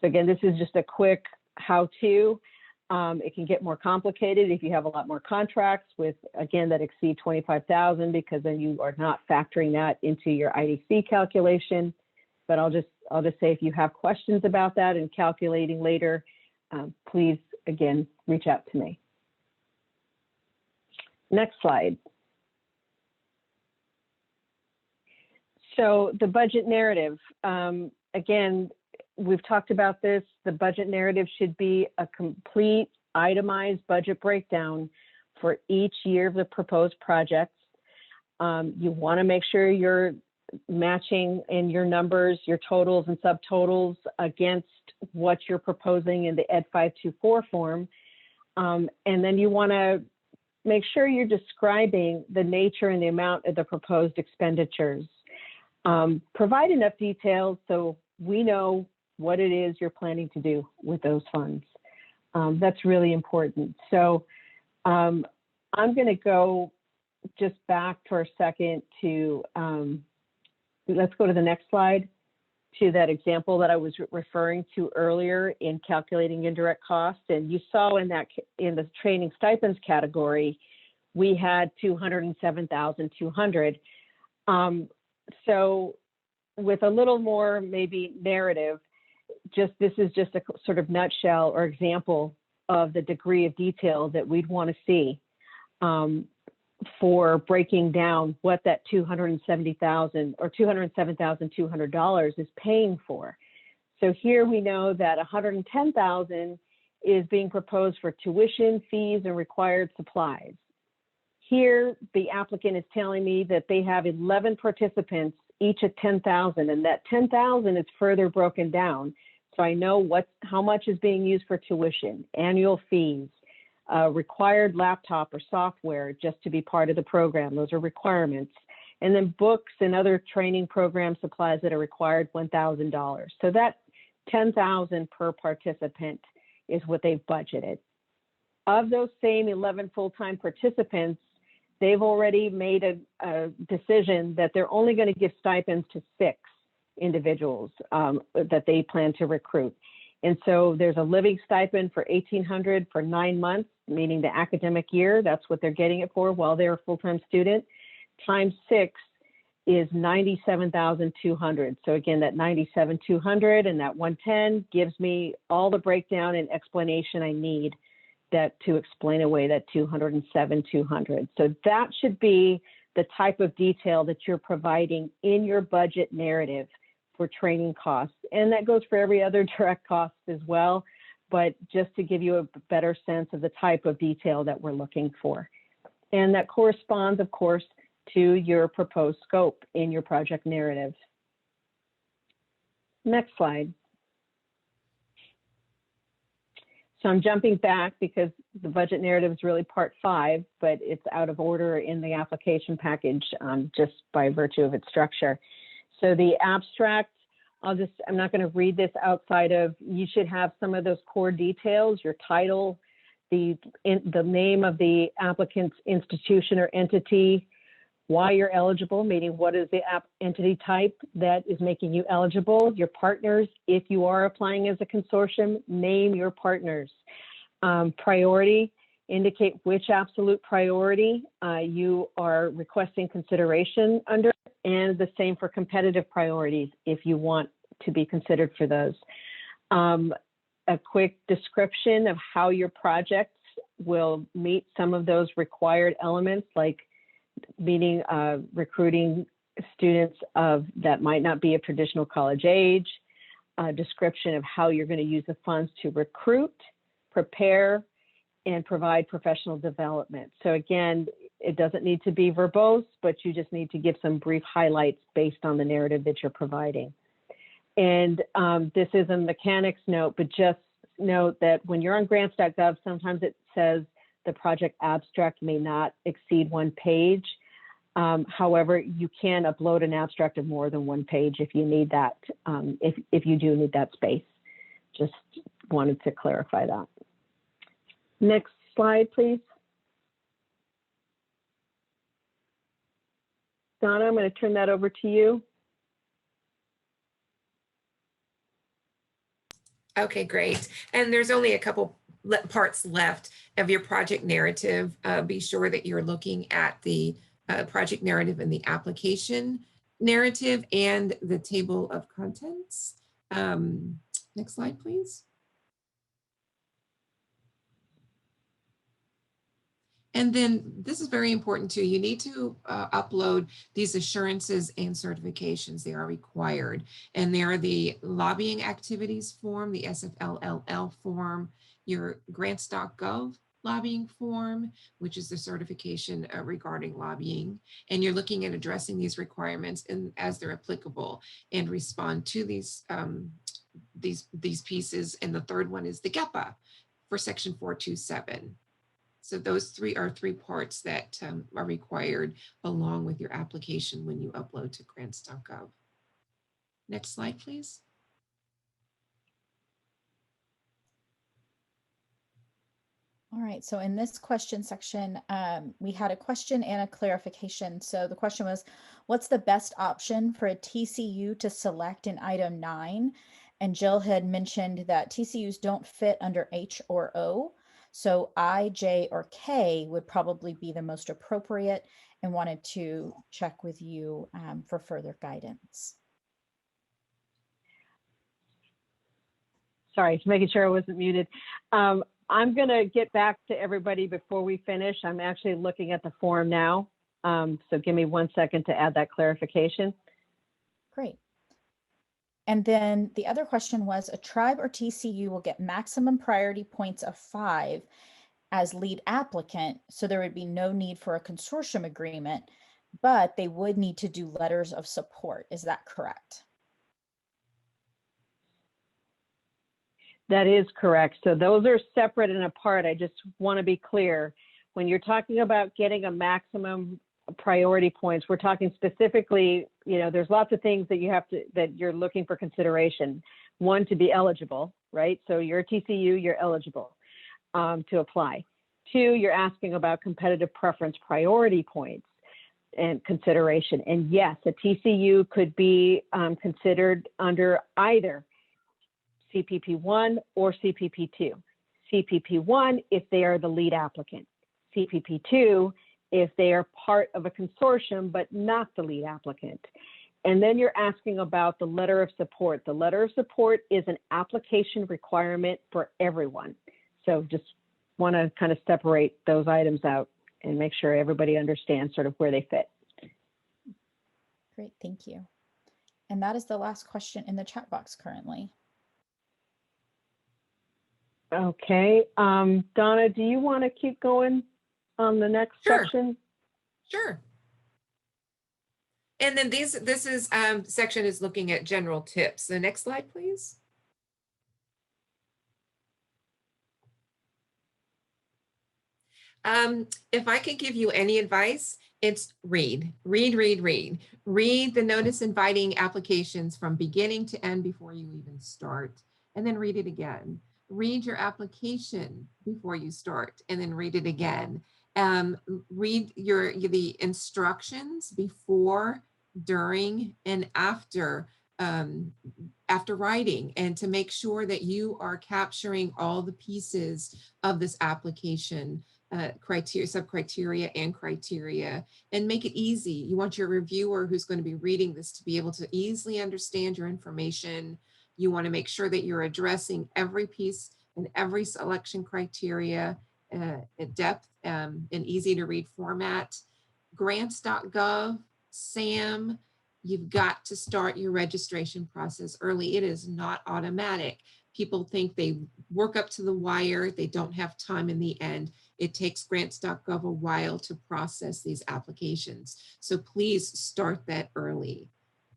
Speaker 3: So again, this is just a quick how-to. It can get more complicated if you have a lot more contracts with, again, that exceed 25,000, because then you are not factoring that into your IDC calculation. But I'll just say, if you have questions about that and calculating later, please, again, reach out to me. Next slide. So the budget narrative, again, we've talked about this. The budget narrative should be a complete itemized budget breakdown for each year of the proposed projects. You want to make sure you're matching in your numbers, your totals and subtotals against what you're proposing in the Ed 524 form. And then you want to make sure you're describing the nature and the amount of the proposed expenditures. Provide enough details so we know what it is you're planning to do with those funds. That's really important. So I'm going to go just back for a second to, let's go to the next slide, to that example that I was referring to earlier in calculating indirect costs. And you saw in the training stipends category, we had 207,200. So with a little more maybe narrative, this is just a sort of nutshell or example of the degree of detail that we'd want to see for breaking down what that $270,000 or $207,200 is paying for. So here we know that $110,000 is being proposed for tuition, fees, and required supplies. Here, the applicant is telling me that they have 11 participants, each at $10,000, and that $10,000 is further broken down. So I know how much is being used for tuition, annual fees, required laptop or software just to be part of the program. Those are requirements. And then books and other training program supplies that are required, $1,000. So that $10,000 per participant is what they've budgeted. Of those same 11 full-time participants, they've already made a decision that they're only going to give stipends to 6 individuals that they plan to recruit. And so there's a living stipend for $1,800 for 9 months, meaning the academic year. That's what they're getting it for while they're a full-time student. Times 6 is $97,200. So again, that $97,200 and that $110 gives me all the breakdown and explanation I need to explain away that $207,200. So that should be the type of detail that you're providing in your budget narrative for training costs. And that goes for every other direct cost as well, but just to give you a better sense of the type of detail that we're looking for. And that corresponds, of course, to your proposed scope in your project narrative. Next slide. So I'm jumping back because the budget narrative is really part 5, but it's out of order in the application package just by virtue of its structure. So the abstract, I'm not going to read this outside of, you should have some of those core details, your title, the name of the applicant's institution or entity, why you're eligible, meaning what is the entity type that is making you eligible, your partners. If you are applying as a consortium, name your partners. Priority, indicate which absolute priority you are requesting consideration under, and the same for competitive priorities if you want to be considered for those. A quick description of how your projects will meet some of those required elements, like meaning recruiting students that might not be of traditional college age, a description of how you're going to use the funds to recruit, prepare, and provide professional development. So again, it doesn't need to be verbose, but you just need to give some brief highlights based on the narrative that you're providing. And this is a mechanics note, but just note that when you're on grants.gov, sometimes it says the project abstract may not exceed 1 page. However, you can upload an abstract of more than 1 page if you need that, if you do need that space. Just wanted to clarify that. Next slide, please. Donna, I'm going to turn that over to you.
Speaker 2: Okay, great. And there's only a couple parts left of your project narrative. Be sure that you're looking at the project narrative and the application narrative and the table of contents. Next slide, please. And then this is very important too. You need to upload these assurances and certifications. They are required. And they are the lobbying activities form, the SFLLL form, your grants.gov lobbying form, which is the certification regarding lobbying. And you're looking at addressing these requirements as they're applicable and respond to these pieces. And the third one is the GEPA for section 427. So those three are three parts that are required along with your application when you upload to grants.gov. Next slide, please.
Speaker 1: All right, so in this question section, we had a question and a clarification. So the question was, what's the best option for a TCU to select in item 9? And Jill had mentioned that TCUs don't fit under H or O. So I, J, or K would probably be the most appropriate, and wanted to check with you for further guidance.
Speaker 3: Sorry, making sure I wasn't muted. I'm going to get back to everybody before we finish. I'm actually looking at the form now. So give me 1 second to add that clarification.
Speaker 1: Great. And then the other question was, a tribe or TCU will get maximum priority points of 5 as lead applicant, so there would be no need for a consortium agreement, but they would need to do letters of support. Is that correct?
Speaker 3: That is correct. So those are separate and apart. I just want to be clear. When you're talking about getting a maximum priority points, we're talking specifically, there's lots of things that you're looking for consideration. One, to be eligible, right? So you're a TCU, you're eligible to apply. 2, you're asking about competitive preference priority points and consideration. And yes, a TCU could be considered under either CPP1 or CPP2. CPP1 if they are the lead applicant. CPP2 if they are part of a consortium but not the lead applicant. And then you're asking about the letter of support. The letter of support is an application requirement for everyone. So just want to kind of separate those items out and make sure everybody understands sort of where they fit.
Speaker 1: Great, thank you. And that is the last question in the chat box currently.
Speaker 3: Okay, Donna, do you want to keep going on the next section?
Speaker 2: Sure. And then this section is looking at general tips. The next slide, please. If I could give you any advice, it's read. Read the notice inviting applications from beginning to end before you even start, and then read it again. Read your application before you start, and then read it again. Read the instructions before, during, and after writing, and to make sure that you are capturing all the pieces of this application, sub-criteria and criteria, and make it easy. You want your reviewer who's going to be reading this to be able to easily understand your information. You want to make sure that you're addressing every piece and every selection criteria at depth in easy to read format. Grants.gov, SAM, you've got to start your registration process early. It is not automatic. People think they work up to the wire. They don't have time in the end. It takes grants.gov a while to process these applications. So please start that early.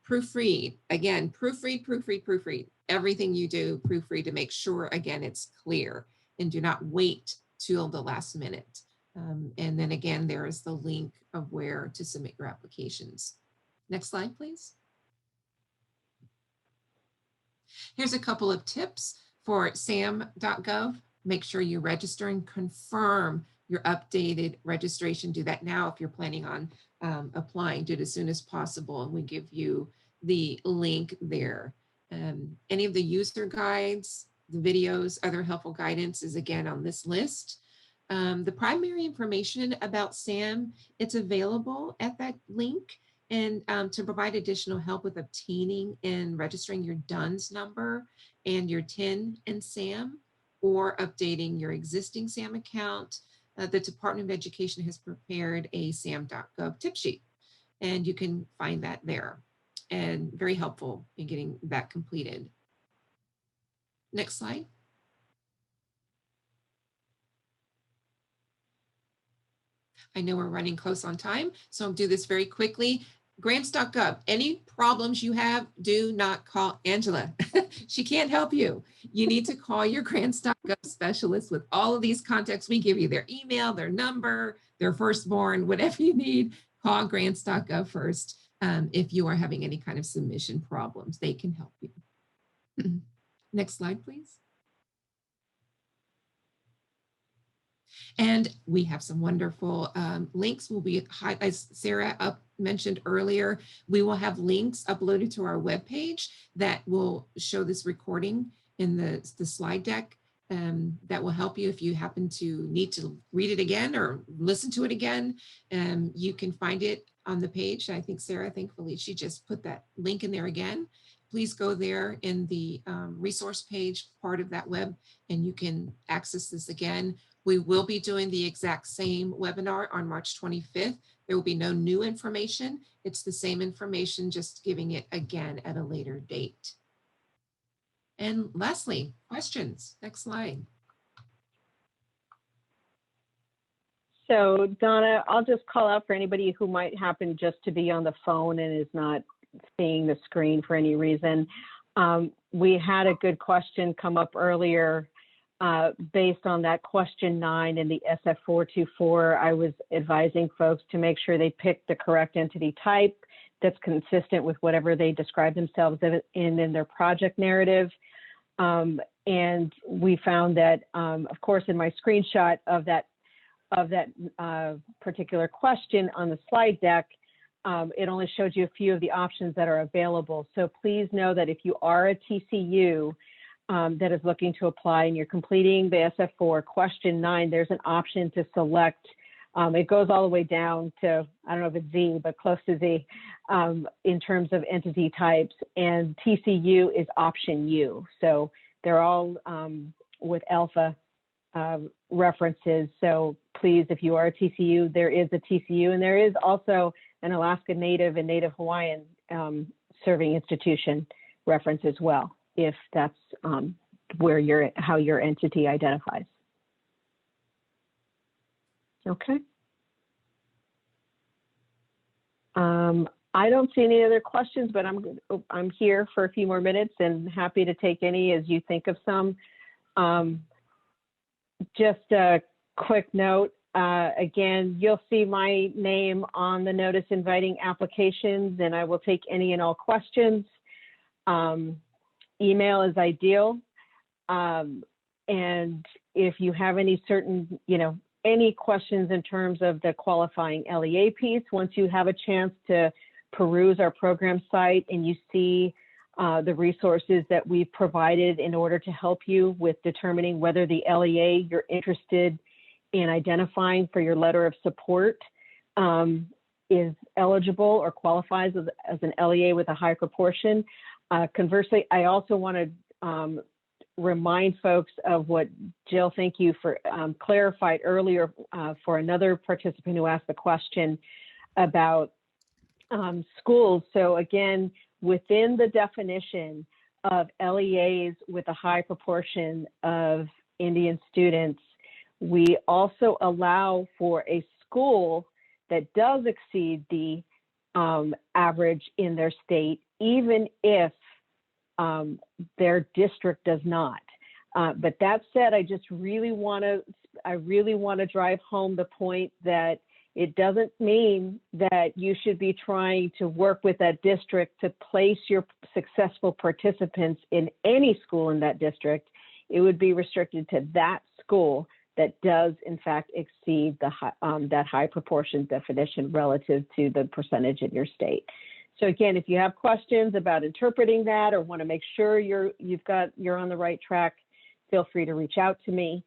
Speaker 2: Proofread, again, proofread. Everything you do, proofread to make sure, again, it's clear, and do not wait till the last minute. And then again, there is the link of where to submit your applications. Next slide, please. Here's a couple of tips for sam.gov. Make sure you register and confirm your updated registration. Do that now if you're planning on applying. Do it as soon as possible, and we give you the link there. Any of the user guides, the videos, other helpful guidance is again on this list. The primary information about SAM, it's available at that link. And to provide additional help with obtaining and registering your DUNS number and your TIN in SAM, or updating your existing SAM account, the Department of Education has prepared a sam.gov tip sheet, and you can find that there, and very helpful in getting that completed. Next slide. I know we're running close on time, so I'll do this very quickly. grants.gov. Any problems you have, do not call Angela. She can't help you. You need to call your grants.gov specialist with all of these contacts. We give you their email, their number, their firstborn, whatever you need. Call grants.gov first. If you are having any kind of submission problems, they can help you. Next slide, please. And we have some wonderful links. Will be, as Sarah mentioned earlier, we will have links uploaded to our webpage that will show this recording in the slide deck. That will help you if you happen to need to read it again or listen to it again. You can find it on the page. I think Sarah, thankfully, she just put that link in there again. Please go there in the resource page part of that web, and you can access this again. We will be doing the exact same webinar on March 25th. There will be no new information. It's the same information, just giving it again at a later date. And lastly, questions. Next slide.
Speaker 3: So Donna, I'll just call out for anybody who might happen just to be on the phone and is not seeing the screen for any reason. We had a good question come up earlier based on that question 9 in the SF424. I was advising folks to make sure they pick the correct entity type that's consistent with whatever they describe themselves in their project narrative. And we found that, of course, in my screenshot of that particular question on the slide deck, it only showed you a few of the options that are available. So please know that if you are a TCU that is looking to apply and you're completing the SF4 question 9, there's an option to select. It goes all the way down to, I don't know if it's Z, but close to Z in terms of entity types, and TCU is option U. So they're all with alpha references. So please, if you are a TCU, there is a TCU, and there is also an Alaska Native and Native Hawaiian serving institution reference as well, if that's where how your entity identifies. Okay. I don't see any other questions, but I'm here for a few more minutes and happy to take any as you think of some. Just a quick note, again, you'll see my name on the notice inviting applications, and I will take any and all questions. Email is ideal. And if you have any certain, any questions in terms of the qualifying LEA piece, once you have a chance to peruse our program site and you see the resources that we've provided in order to help you with determining whether the LEA you're interested in identifying for your letter of support is eligible or qualifies as an LEA with a high proportion. Conversely, I also want to remind folks of what Jill, thank you for clarified earlier for another participant who asked the question about schools. So again, within the definition of LEAs with a high proportion of Indian students, we also allow for a school that does exceed the average in their state, even if their district does not. But that said, I really want to drive home the point that it doesn't mean that you should be trying to work with that district to place your successful participants in any school in that district. It would be restricted to that school that does in fact exceed the that high proportion definition relative to the percentage in your state. So again, if you have questions about interpreting that or want to make sure you're on the right track, feel free to reach out to me.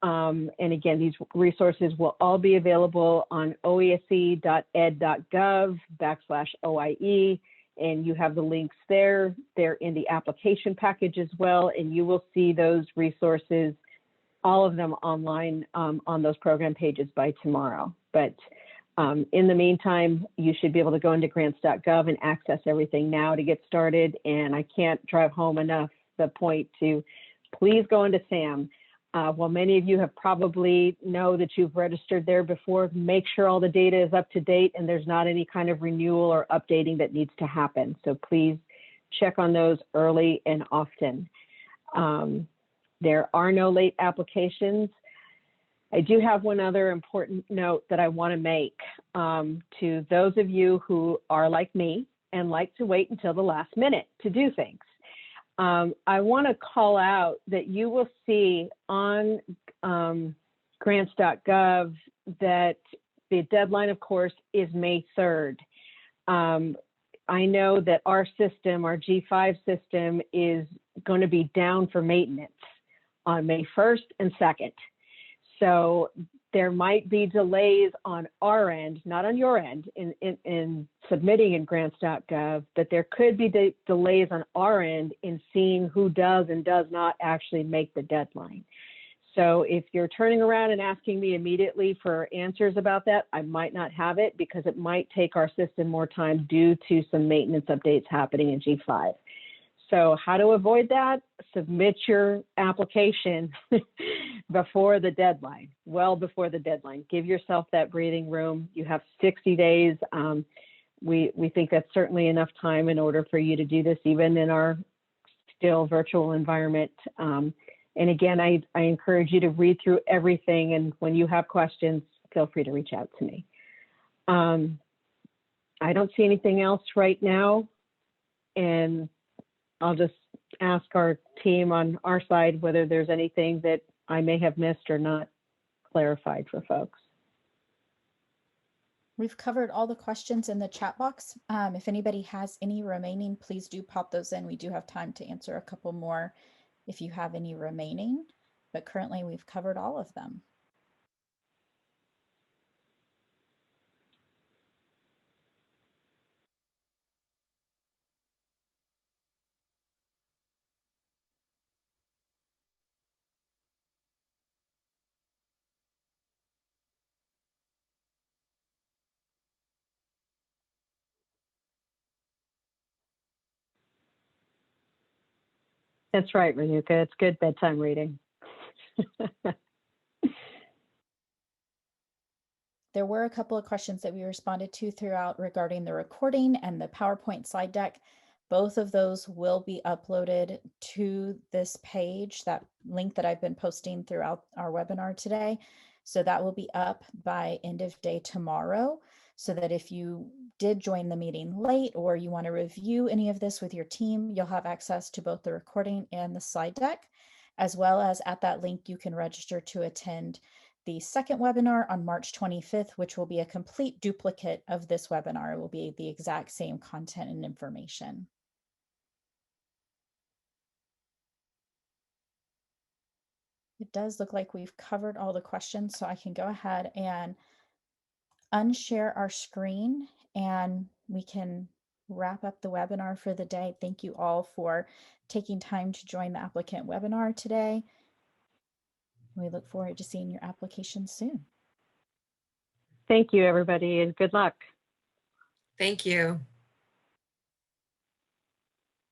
Speaker 3: And again, these resources will all be available on oese.ed.gov/OIE, and you have the links there. They're in the application package as well, and you will see those resources, all of them online on those program pages by tomorrow. But in the meantime, you should be able to go into grants.gov and access everything now to get started. And I can't drive home enough the point to please go into SAM. While many of you have probably know that you've registered there before, make sure all the data is up to date and there's not any kind of renewal or updating that needs to happen. So please check on those early and often. There are no late applications. I do have one other important note that I want to make to those of you who are like me and like to wait until the last minute to do things. I want to call out that you will see on grants.gov that the deadline, of course, is May 3rd. I know that our system, our G5 system, is going to be down for maintenance on May 1st and 2nd. So there might be delays on our end, not on your end, in submitting in grants.gov, but there could be delays on our end in seeing who does and does not actually make the deadline. So if you're turning around and asking me immediately for answers about that, I might not have it because it might take our system more time due to some maintenance updates happening in G5. So how to avoid that? Submit your application before the deadline, well before the deadline. Give yourself that breathing room. You have 60 days. We think that's certainly enough time in order for you to do this, even in our still virtual environment. And again, I encourage you to read through everything. And when you have questions, feel free to reach out to me. I don't see anything else right now. And I'll just ask our team on our side whether there's anything that I may have missed or not clarified for folks.
Speaker 1: We've covered all the questions in the chat box. If anybody has any remaining, please do pop those in. We do have time to answer a couple more if you have any remaining, but currently we've covered all of them.
Speaker 3: That's right, Renuka. It's good bedtime reading.
Speaker 1: There were a couple of questions that we responded to throughout regarding the recording and the PowerPoint slide deck. Both of those will be uploaded to this page, that link that I've been posting throughout our webinar today. So that will be up by end of day tomorrow, so that if you did join the meeting late or you want to review any of this with your team, you'll have access to both the recording and the slide deck, as well as at that link, you can register to attend the second webinar on March 25th, which will be a complete duplicate of this webinar. It will be the exact same content and information. It does look like we've covered all the questions, so I can go ahead and unshare our screen and we can wrap up the webinar for the day. Thank you all for taking time to join the applicant webinar today. We look forward to seeing your application soon.
Speaker 3: Thank you, everybody, and good luck.
Speaker 2: Thank you.